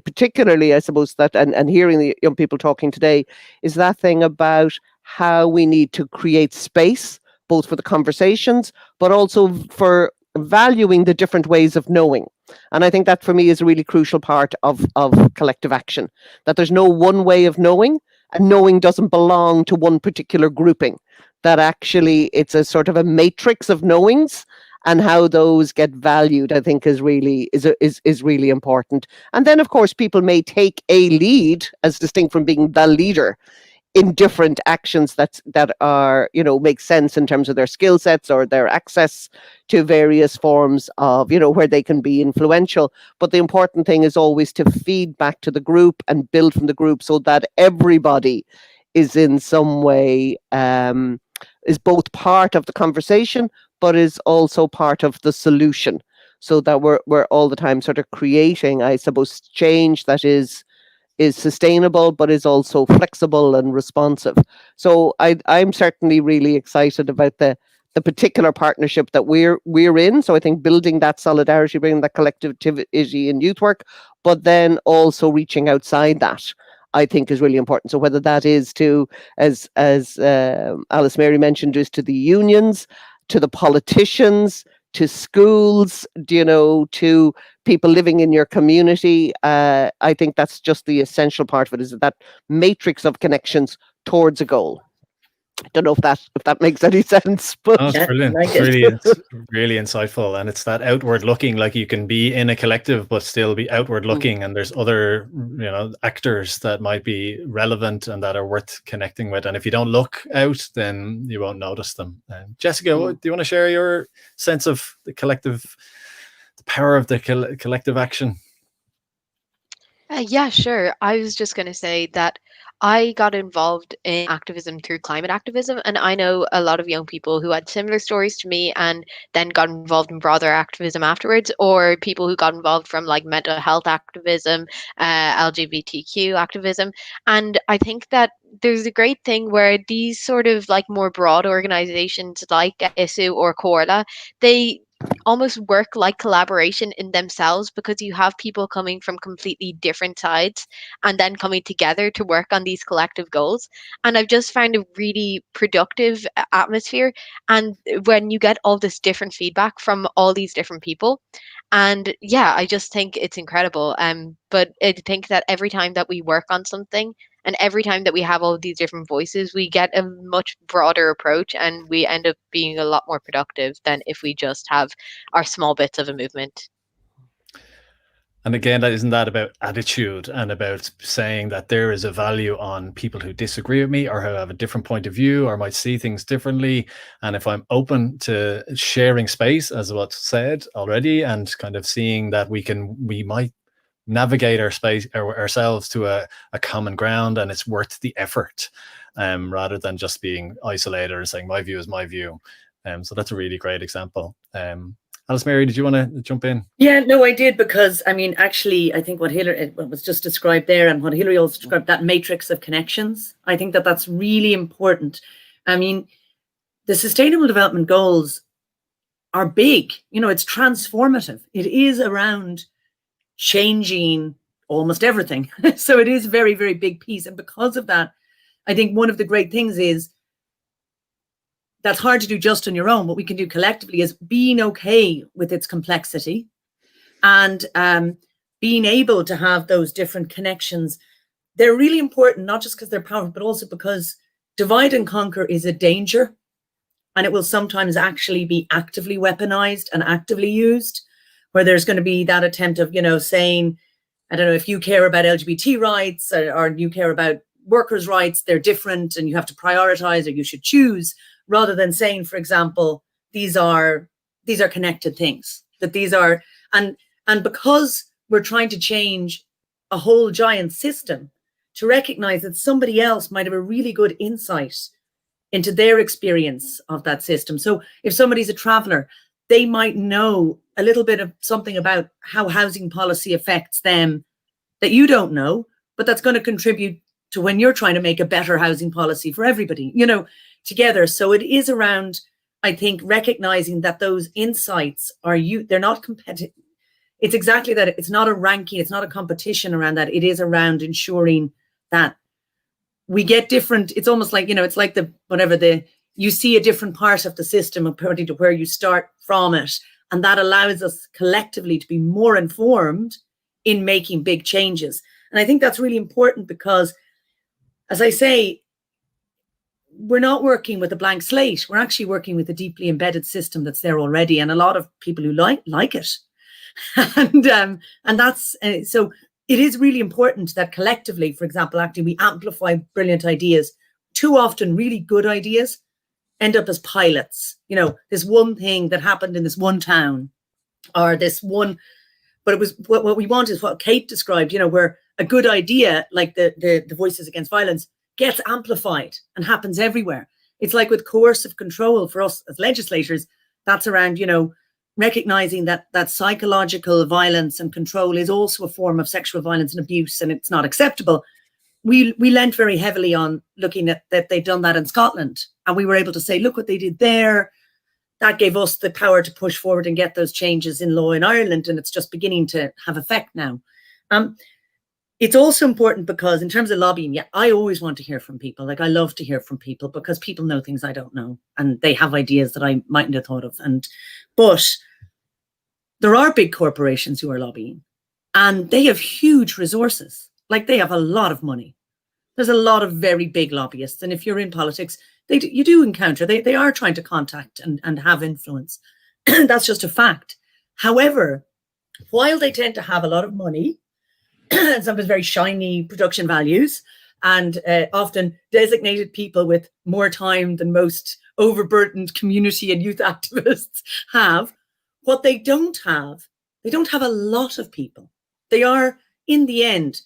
particularly, I suppose, that and hearing the young people talking today, is that thing about how we need to create space, both for the conversations, but also for valuing the different ways of knowing. And I think that for me is a really crucial part of collective action, that there's no one way of knowing, and knowing doesn't belong to one particular grouping, that actually it's a sort of a matrix of knowings, and how those get valued, I think, is really important. And then, of course, people may take a lead, as distinct from being the leader, in different actions that are, make sense in terms of their skill sets or their access to various forms of, where they can be influential. But the important thing is always to feed back to the group and build from the group, so that everybody is in some way, is both part of the conversation, but is also part of the solution, so that we're all the time sort of creating, I suppose, change that is sustainable, but is also flexible and responsive. So I'm certainly really excited about the particular partnership that we're in. So I think building that solidarity, bringing that collectivity in youth work, but then also reaching outside that, I think, is really important. So whether that is to, as Alice Mary mentioned, is to the unions, to the politicians, to schools, to people living in your community, I think that's just the essential part of it, is that matrix of connections towards a goal. I don't know if that makes any sense, but it's brilliant. It's really insightful, and it's that outward looking, like you can be in a collective but still be outward looking, and there's other actors that might be relevant and that are worth connecting with, and if you don't look out, then you won't notice them. Jessica, do you want to share your sense of the power of the collective action? Yeah, sure. I was just going to say that I got involved in activism through climate activism, and I know a lot of young people who had similar stories to me and then got involved in broader activism afterwards, or people who got involved from like mental health activism, LGBTQ activism. And I think that there's a great thing where these sort of like more broad organizations like ISU or Corla, they almost work like collaboration in themselves, because you have people coming from completely different sides and then coming together to work on these collective goals. And I've just found a really productive atmosphere, and when you get all this different feedback from all these different people, and yeah, I just think it's incredible. But I think that every time that we work on something, and every time that we have all of these different voices, we get a much broader approach, and we end up being a lot more productive than if we just have our small bits of a movement. And again, isn't that about attitude and about saying that there is a value on people who disagree with me or who have a different point of view or might see things differently? And if I'm open to sharing space, as what's said already, and kind of seeing that we might navigate our space or ourselves to a common ground, and it's worth the effort, rather than just being isolated or saying my view is my view. So that's a really great example. Alice Mary, did you want to jump in? Yeah, no, I did, because I mean, actually, I think what was just described there, and what Hilary also described, that matrix of connections, I think that that's really important. I mean, the Sustainable Development Goals are big. You know, it's transformative. It is around changing almost everything. So it is a very, very big piece. And because of that, I think one of the great things is that's hard to do just on your own. What we can do collectively is being okay with its complexity, and being able to have those different connections. They're really important, not just because they're powerful, but also because divide and conquer is a danger, and it will sometimes actually be actively weaponized and actively used, where there's going to be that attempt of, you know, saying, I don't know, if you care about LGBT rights or you care about workers' rights, they're different and you have to prioritize or you should choose, rather than saying, for example, these are connected things, that these are, and because we're trying to change a whole giant system, to recognize that somebody else might have a really good insight into their experience of that system. So if somebody's a traveler, they might know a little bit of something about how housing policy affects them that you don't know, but that's going to contribute to when you're trying to make a better housing policy for everybody, you know, together. So it is around, I think, recognizing that those insights they're not competitive. It's exactly that. It's not a ranking. It's not a competition around that. It is around ensuring that we get different. It's almost like, you know, it's like you see a different part of the system according to where you start from it. And that allows us collectively to be more informed in making big changes. And I think that's really important because, as I say, we're not working with a blank slate. We're actually working with a deeply embedded system that's there already, and a lot of people who like it. And that's so it is really important that collectively, for example, actually we amplify brilliant ideas. Too often, really good ideas end up as pilots. You know, this one thing that happened in this one town, or this one, but it was what we want is what Cate described, you know, where a good idea like the Voices Against Violence gets amplified and happens everywhere. It's like with coercive control for us as legislators, that's around, you know, recognizing that psychological violence and control is also a form of sexual violence and abuse, and it's not acceptable. We lent very heavily on looking at that they'd done that in Scotland, and we were able to say, look what they did there. That gave us the power to push forward and get those changes in law in Ireland, and it's just beginning to have effect now. It's also important because in terms of lobbying, yeah, I always want to hear from people. Like, I love to hear from people because people know things I don't know, and they have ideas that I mightn't have thought of. But there are big corporations who are lobbying, and they have huge resources. Like, they have a lot of money. There's a lot of very big lobbyists, and if you're in politics, you do encounter, they are trying to contact and have influence. That's just a fact. However, while they tend to have a lot of money, and sometimes very shiny production values, and often designated people with more time than most overburdened community and youth activists have, what they don't have a lot of people. They are, in the end,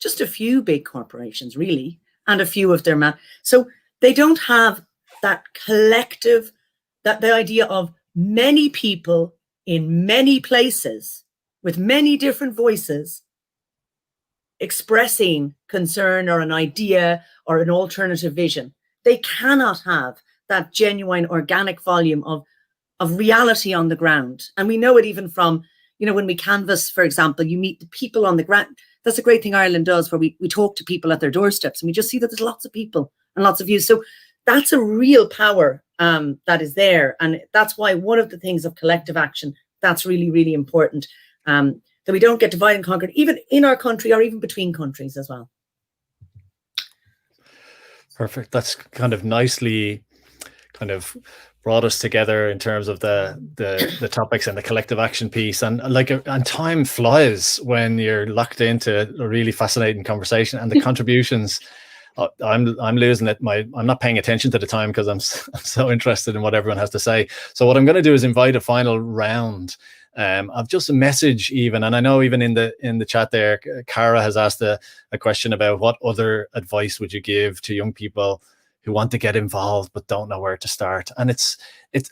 just a few big corporations, really, and a few of their so they don't have that collective, that the idea of many people in many places with many different voices expressing concern or an idea or an alternative vision. They cannot have that genuine organic volume of reality on the ground. And we know it even from, you know, when we canvass, for example, you meet the people on the ground. That's a great thing Ireland does, where we talk to people at their doorsteps, and we just see that there's lots of people and lots of views. So that's a real power that is there. And that's why one of the things of collective action, that's really, really important. That we don't get divided and conquered, even in our country or even between countries as well. Perfect. That's kind of nicely kind of brought us together in terms of the topics and the collective action piece. And and time flies when you're locked into a really fascinating conversation, and the contributions. I'm losing it. I'm not paying attention to the time because I'm so interested in what everyone has to say. So what I'm going to do is invite a final round of just a message, even. And I know even in the chat there, Cara has asked a question about what other advice would you give to young people who want to get involved but don't know where to start. And it's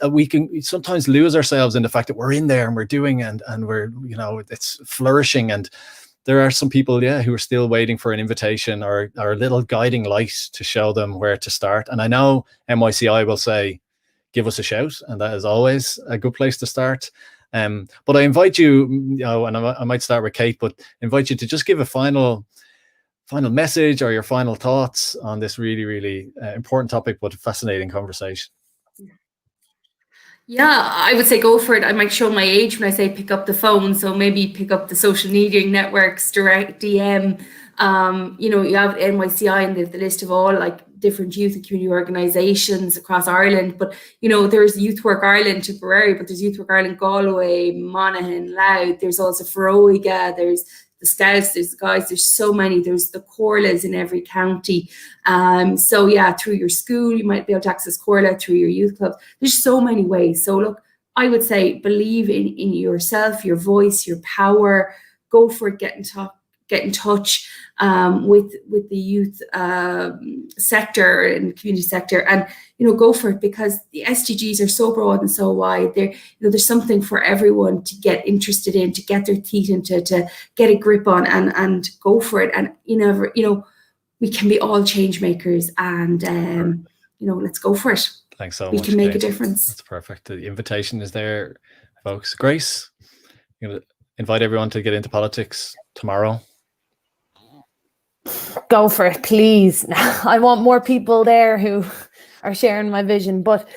we can sometimes lose ourselves in the fact that we're in there and we're doing and we're, it's flourishing. And there are some people, who are still waiting for an invitation or a little guiding light to show them where to start. And I know NYCI will say, give us a shout. And that is always a good place to start. But I invite you, and I might start with Cate, but invite you to just give a final message or your final thoughts on this really, really important topic, but a fascinating conversation. Yeah, I would say go for it. I might show my age when I say pick up the phone. So maybe pick up the social media networks, direct DM. You have NYCI and the list of all different youth and community organisations across Ireland. But, there's Youth Work Ireland, Tipperary, but there's Youth Work Ireland, Galway, Monaghan, Louth. There's also Feroiga, there's the Scouts, there's the guys, there's so many. There's the Corlas in every county. Through your school, you might be able to access Corla, through your youth clubs. There's so many ways. So look, I would say believe in yourself, your voice, your power. Go for it. Get in touch with the youth sector and community sector, and go for it, because the SDGs are so broad and so wide. There's something for everyone to get interested in, to get their teeth into, to get a grip on, and go for it. And we can be all change makers, and let's go for it. Thanks so much. We can make Cate. a difference. That's perfect. The invitation is there, folks. Grace, you're going to invite everyone to get into politics tomorrow. Go for it, please. I want more people there who are sharing my vision. But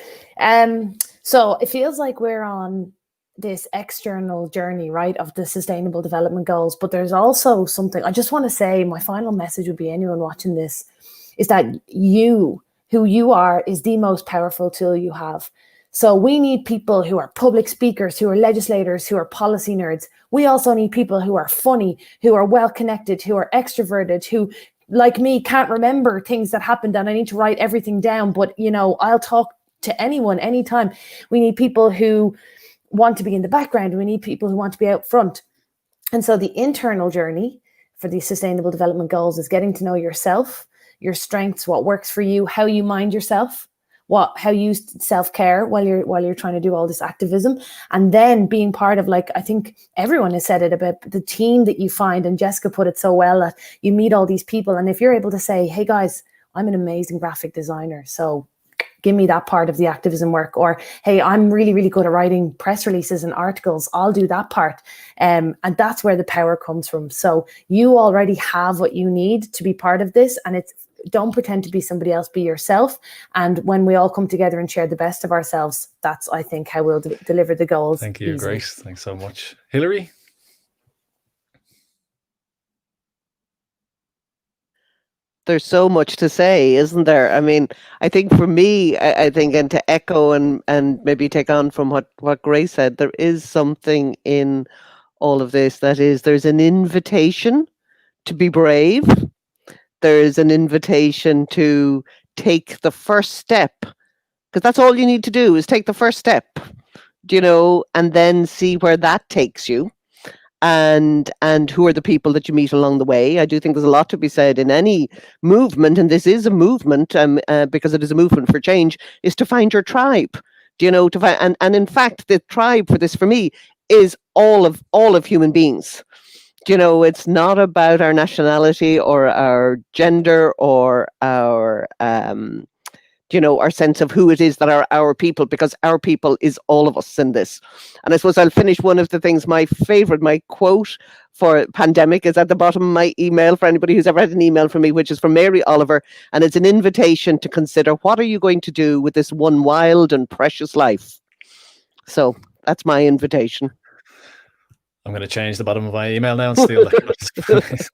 so it feels like we're on this external journey, right, of the Sustainable Development Goals. But there's also something I just want to say. My final message would be anyone watching this is that who you are is the most powerful tool you have. So we need people who are public speakers, who are legislators, who are policy nerds. We also need people who are funny, who are well-connected, who are extroverted, who, like me, can't remember things that happened and I need to write everything down. But, I'll talk to anyone, anytime. We need people who want to be in the background. We need people who want to be out front. And so the internal journey for the Sustainable Development Goals is getting to know yourself, your strengths, what works for you, how you mind yourself, how you self-care while you're trying to do all this activism, and then being part of, I think everyone has said it about the team that you find, and Jessica put it so well, that you meet all these people, and if you're able to say, hey guys, I'm an amazing graphic designer, so give me that part of the activism work, or hey, I'm really, really good at writing press releases and articles, I'll do that part. And that's where the power comes from. So you already have what you need to be part of this, and don't pretend to be somebody else, be yourself. And when we all come together and share the best of ourselves, that's, I think, how we'll deliver the goals. Thank you, easily. Grace. Thanks so much. Hilary? There's so much to say, isn't there? I mean, I think for me, I think, and to echo and maybe take on from what Grace said, there is something in all of this there's an invitation to be brave. There's an invitation to take the first step, because that's all you need to do is take the first step, and then see where that takes you, and who are the people that you meet along the way. I do think there's a lot to be said in any movement, and this is a movement, because it is a movement for change, is to find your tribe, to find, and in fact, the tribe for this, for me, is all of human beings. It's not about our nationality or our gender or our, our sense of who it is that are our people, because our people is all of us in this. And I suppose I'll finish one of the things, my quote for pandemic is at the bottom of my email for anybody who's ever had an email from me, which is from Mary Oliver. And it's an invitation to consider, what are you going to do with this one wild and precious life? So that's my invitation. I'm going to change the bottom of my email now and steal that.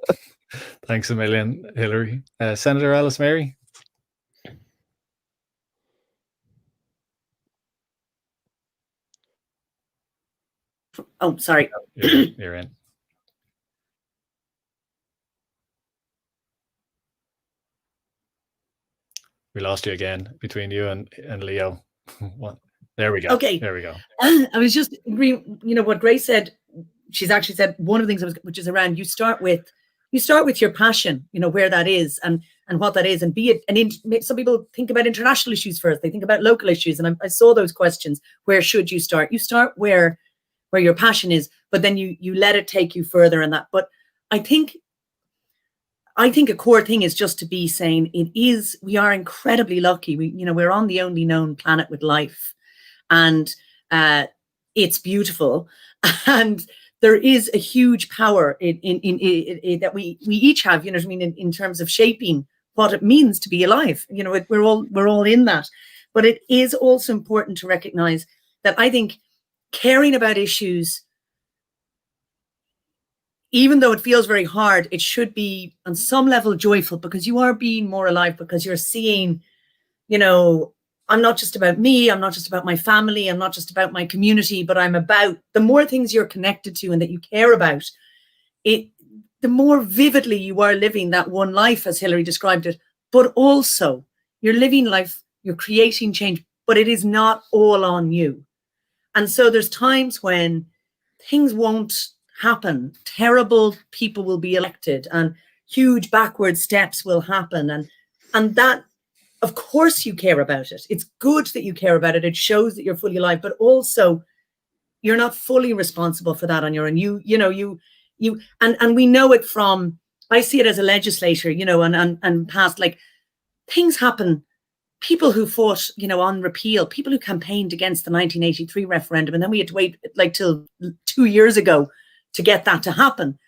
Thanks a million, Hilary. Senator Alice Mary? Oh, sorry. You're in. We lost you again between you and Leo. What? There we go. Okay. There we go. I was just agreeing, what Grace said. She's actually said one of the things which is around you start with your passion, where that is and what that is, and be it. And some people think about international issues first. They think about local issues, and I saw those questions. Where should you start? You start where your passion is, but then you let it take you further in that. But I think a core thing is just to be saying we are incredibly lucky. We're on the only known planet with life, and it's beautiful, and there is a huge power in that we each have, in terms of shaping what it means to be alive. We're all in that, but it is also important to recognize that I think caring about issues, even though it feels very hard, it should be on some level joyful, because you are being more alive, because you're seeing, I'm not just about me, I'm not just about my family, I'm not just about my community, but I'm about the more things you're connected to and that you care about, the more vividly you are living that one life, as Hilary described it. But also you're living life, you're creating change, but it is not all on you. And so there's times when things won't happen. Terrible people will be elected and huge backward steps will happen. And that, of course, you care about it. It's good that you care about it. It shows that you're fully alive, but also you're not fully responsible for that on your own. And we know it from, I see it as a legislator, and past, like, things happen. People who fought, on repeal, people who campaigned against the 1983 referendum, and then we had to wait till 2 years ago to get that to happen.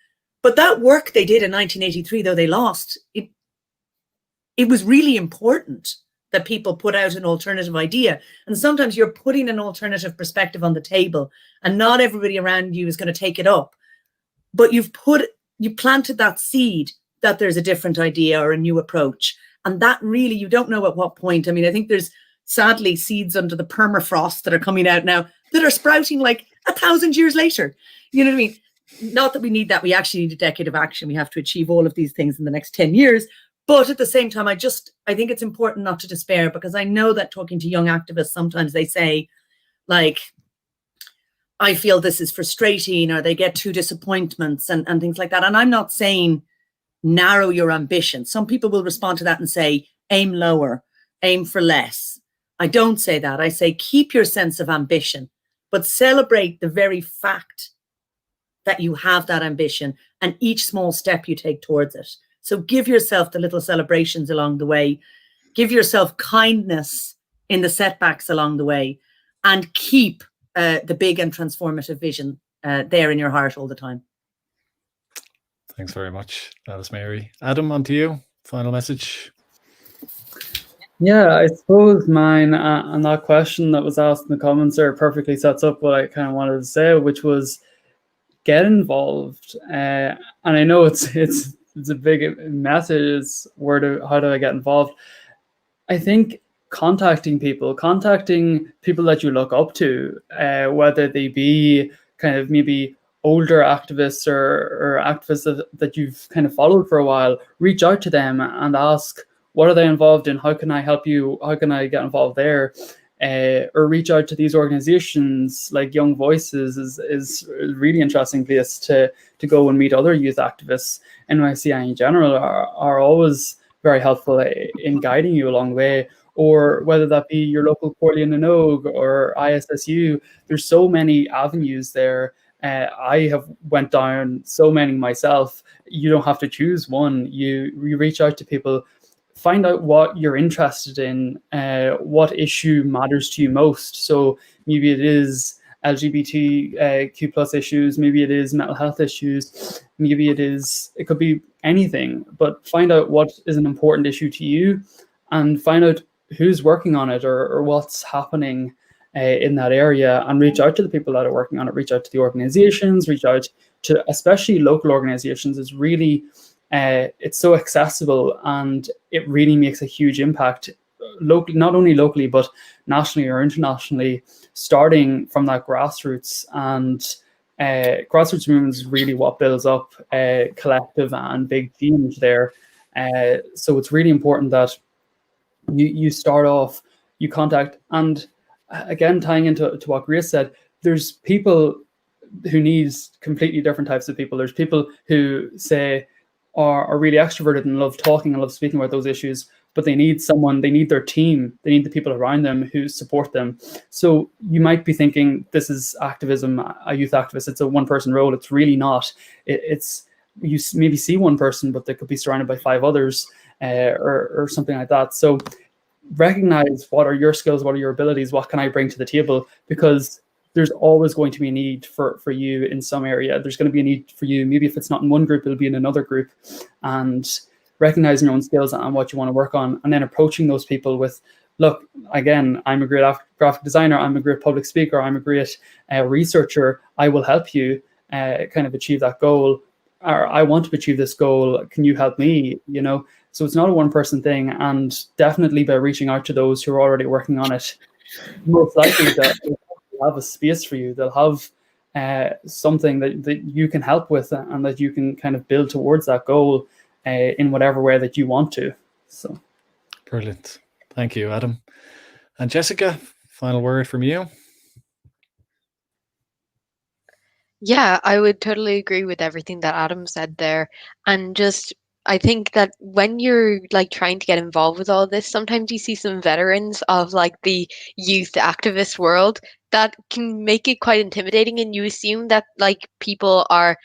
But that work they did in 1983, though they lost, it was really important that people put out an alternative idea. And sometimes you're putting an alternative perspective on the table, and not everybody around you is going to take it up. But you planted that seed that there's a different idea or a new approach. And that really, you don't know at what point. I mean, I think there's sadly seeds under the permafrost that are coming out now that are sprouting like 1,000 years later. You know what I mean? Not that we need that. We actually need a decade of action. We have to achieve all of these things in the next 10 years. But at the same time, I think it's important not to despair, because I know that talking to young activists, sometimes they say, like, I feel this is frustrating, or they get 2 disappointments and things like that. And I'm not saying narrow your ambition. Some people will respond to that and say, aim lower, aim for less. I don't say that. I say, keep your sense of ambition, but celebrate the very fact that you have that ambition and each small step you take towards it. So give yourself the little celebrations along the way. Give yourself kindness in the setbacks along the way, and keep the big and transformative vision there in your heart all the time. Thanks very much, Alice Mary. Adam, on to you. Final message. Yeah, I suppose mine and that question that was asked in the comments there perfectly sets up what I kind of wanted to say, which was get involved. And I know it's a big message. How do I get involved? I think contacting people that you look up to, whether they be kind of maybe older activists or activists that you've kind of followed for a while, reach out to them and ask, what are they involved in? How can I help you? How can I get involved there? Or reach out to these organizations like Young Voices is a really interesting place to go and meet other youth activists. NYCI in general are always very helpful in guiding you along the way. Or whether that be your local Corleone and Og or ISSU, there's so many avenues there. I have went down so many myself. You don't have to choose one. You reach out to people, find out what you're interested in, what issue matters to you most. So maybe it is LGBTQ plus issues, maybe it is mental health issues, maybe it could be anything, but find out what is an important issue to you and find out who's working on it or what's happening in that area, and reach out to the people that are working on it, reach out to the organizations, reach out to especially local organizations. It's really, it's so accessible and it really makes a huge impact locally, not only locally, but nationally or internationally, starting from that grassroots and Grassroots movement is really what builds up collective and big change there. So it's really important that you start off, you contact, and again, tying into what Grace said, there's people who need completely different types of people. There's people who say are really extroverted and love talking and love speaking about those issues, but they need someone, they need their team, they need the people around them who support them. So you might be thinking this is activism, a youth activist, it's a one-person role. It's really not. It's you maybe see one person, but they could be surrounded by 5 others or something like that. So recognize what are your skills, what are your abilities, what can I bring to the table, because there's always going to be a need for you in some area. There's going to be a need for you. Maybe if it's not in one group, it'll be in another group. And recognizing your own skills and what you want to work on, and then approaching those people with, look, again, I'm a great graphic designer, I'm a great public speaker, I'm a great researcher, I will help you kind of achieve that goal, or I want to achieve this goal, can you help me, you know? So it's not a one-person thing, and definitely by reaching out to those who are already working on it, most likely they'll have a space for you, they'll have something that you can help with and that you can kind of build towards that goal in whatever way that you want to. So brilliant. Thank you, Adam. And Jessica, final word from you. Yeah, I would totally agree with everything that Adam said there. And just, I think that when you're like trying to get involved with all this, sometimes you see some veterans of like the youth activist world that can make it quite intimidating, and you assume that like people are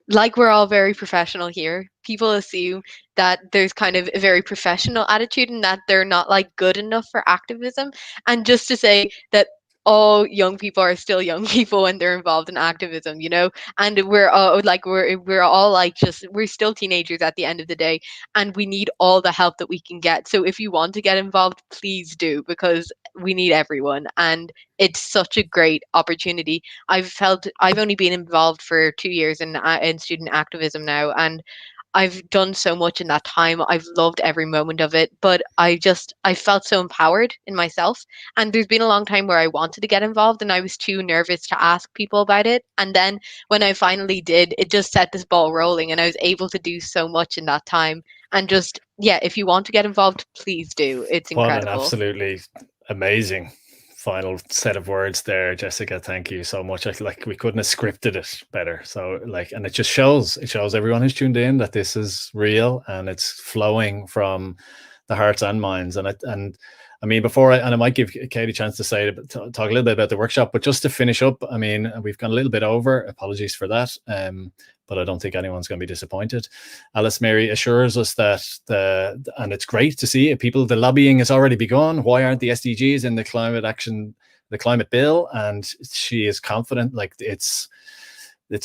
like, we're all very professional here. People assume that there's kind of a very professional attitude and that they're not like good enough for activism. And just to say that all young people are still young people when they're involved in activism, you know, and we're all like we're all like just we're still teenagers at the end of the day, and we need all the help that we can get. So if you want to get involved, please do, because we need everyone, and it's such a great opportunity. I've only been involved for 2 years in student activism now, and I've done so much in that time. I've loved every moment of it, but I felt so empowered in myself. And there's been a long time where I wanted to get involved and I was too nervous to ask people about it. And then when I finally did, it just set this ball rolling, and I was able to do so much in that time. And just, yeah, if you want to get involved, please do. It's incredible. What an absolutely amazing final set of words there, Jessica. Thank you so much. Like we couldn't have scripted it better. So like, and it just shows everyone who's tuned in that this is real and it's flowing from the hearts and minds. And I mean, I might give Cate a chance to talk a little bit about the workshop, but just to finish up, I mean, we've gone a little bit over. Apologies for that. But I don't think anyone's going to be disappointed. Alice Mary assures us that and it's great to see the lobbying has already begun. Why aren't the SDGs in the climate bill? And she is confident, like it's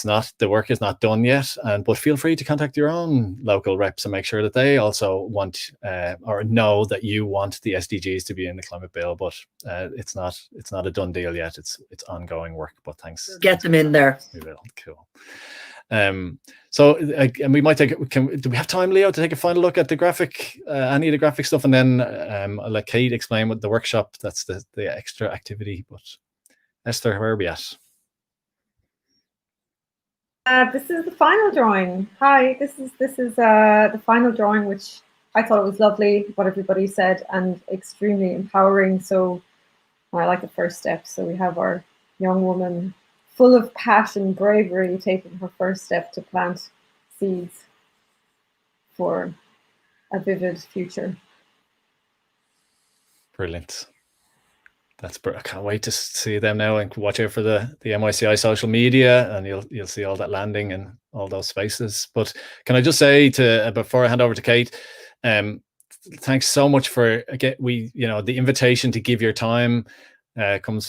not, the work is not done yet. But feel free to contact your own local reps and make sure that they also want or know that you want the SDGs to be in the climate bill. But it's not a done deal yet. It's ongoing work. But thanks. Get them in there. We will. Cool. So and we might do we have time, Leo, to take a final look at any of the graphic stuff, and then I'll let Cate explain what the workshop, that's the extra activity. But Esther, where are we at? This is the final drawing. Hi, this is the final drawing, which I thought it was lovely what everybody said and extremely empowering. So I like the first step. So we have our young woman full of passion, bravery, taking her first step to plant seeds for a vivid future. Brilliant. I can't wait to see them now, and watch out for the MYCI social media, and you'll see all that landing in all those spaces. But can I just say before I hand over to Cate, thanks so much for the invitation to give your time. Came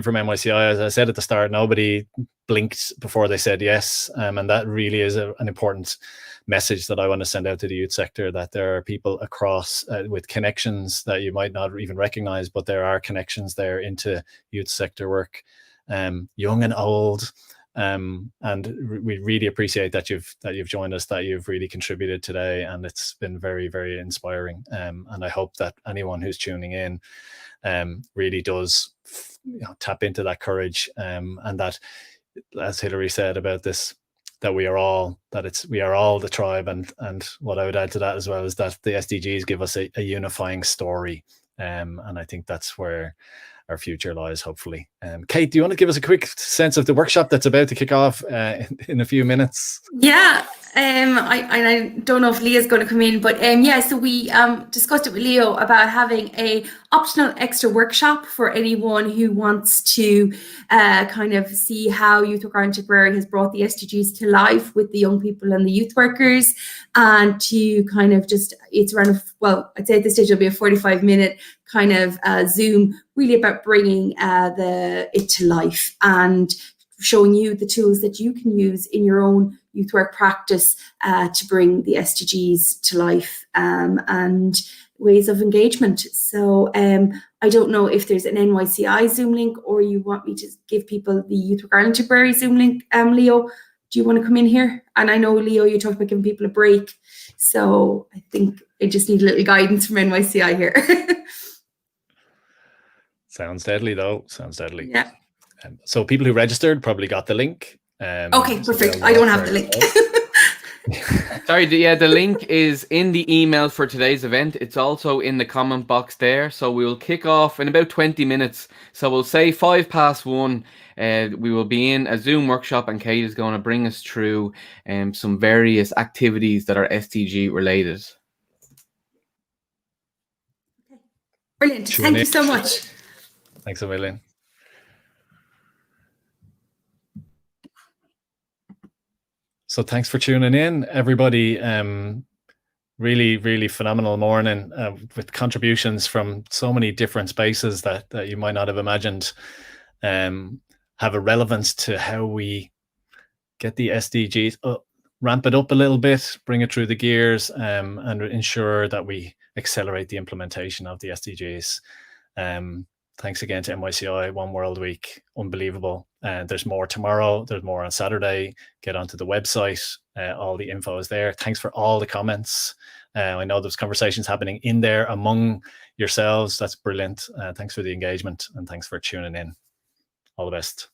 from MYCI. As I said at the start, nobody blinked before they said yes, and that really is an important message that I want to send out to the youth sector, that there are people across with connections that you might not even recognize, but there are connections there into youth sector work, young and old, and we really appreciate that you've joined us, that you've really contributed today, and it's been very, very inspiring, and I hope that anyone who's tuning in really does tap into that courage, and that as Hilary said about this, that we are all the tribe, and what I would add to that as well is that the SDGs give us a unifying story, and I think that's where our future lies, hopefully. Cate, do you want to give us a quick sense of the workshop that's about to kick off in a few minutes? Yeah, I don't know if Leah's going to come in, but yeah, so we discussed it with Leo about having a optional extra workshop for anyone who wants to kind of see how Youth Work Ireland Tipperary has brought the SDGs to life with the young people and the youth workers, and to kind of just, it's around, well, I'd say at this stage it'll be a 45-minute kind of Zoom, really about bringing it to life and showing you the tools that you can use in your own youth work practice to bring the SDGs to life, and ways of engagement. So I don't know if there's an NYCI Zoom link, or you want me to give people the Youth Work Ireland Tipperary Zoom link. Leo, do you want to come in here? And I know, Leo, you talked about giving people a break. So I think I just need a little guidance from NYCI here. Sounds deadly, though. Sounds deadly. Yeah. So people who registered probably got the link. Okay, perfect. I don't have the link. Sorry, the link is in the email for today's event. It's also in the comment box there. So we will kick off in about 20 minutes. So we'll say 1:05. We will be in a Zoom workshop, and Cate is going to bring us through some various activities that are SDG related. Brilliant. Thank you so much. Thanks a million. So thanks for tuning in, everybody. Really, really phenomenal morning with contributions from so many different spaces that you might not have imagined have a relevance to how we get the SDGs ramp it up a little bit, bring it through the gears, and ensure that we accelerate the implementation of the SDGs. Thanks again to NYCI One World Week. Unbelievable. There's more tomorrow. There's more on Saturday. Get onto the website. All the info is there. Thanks for all the comments. I know there's conversations happening in there among yourselves. That's brilliant. Thanks for the engagement, and thanks for tuning in. All the best.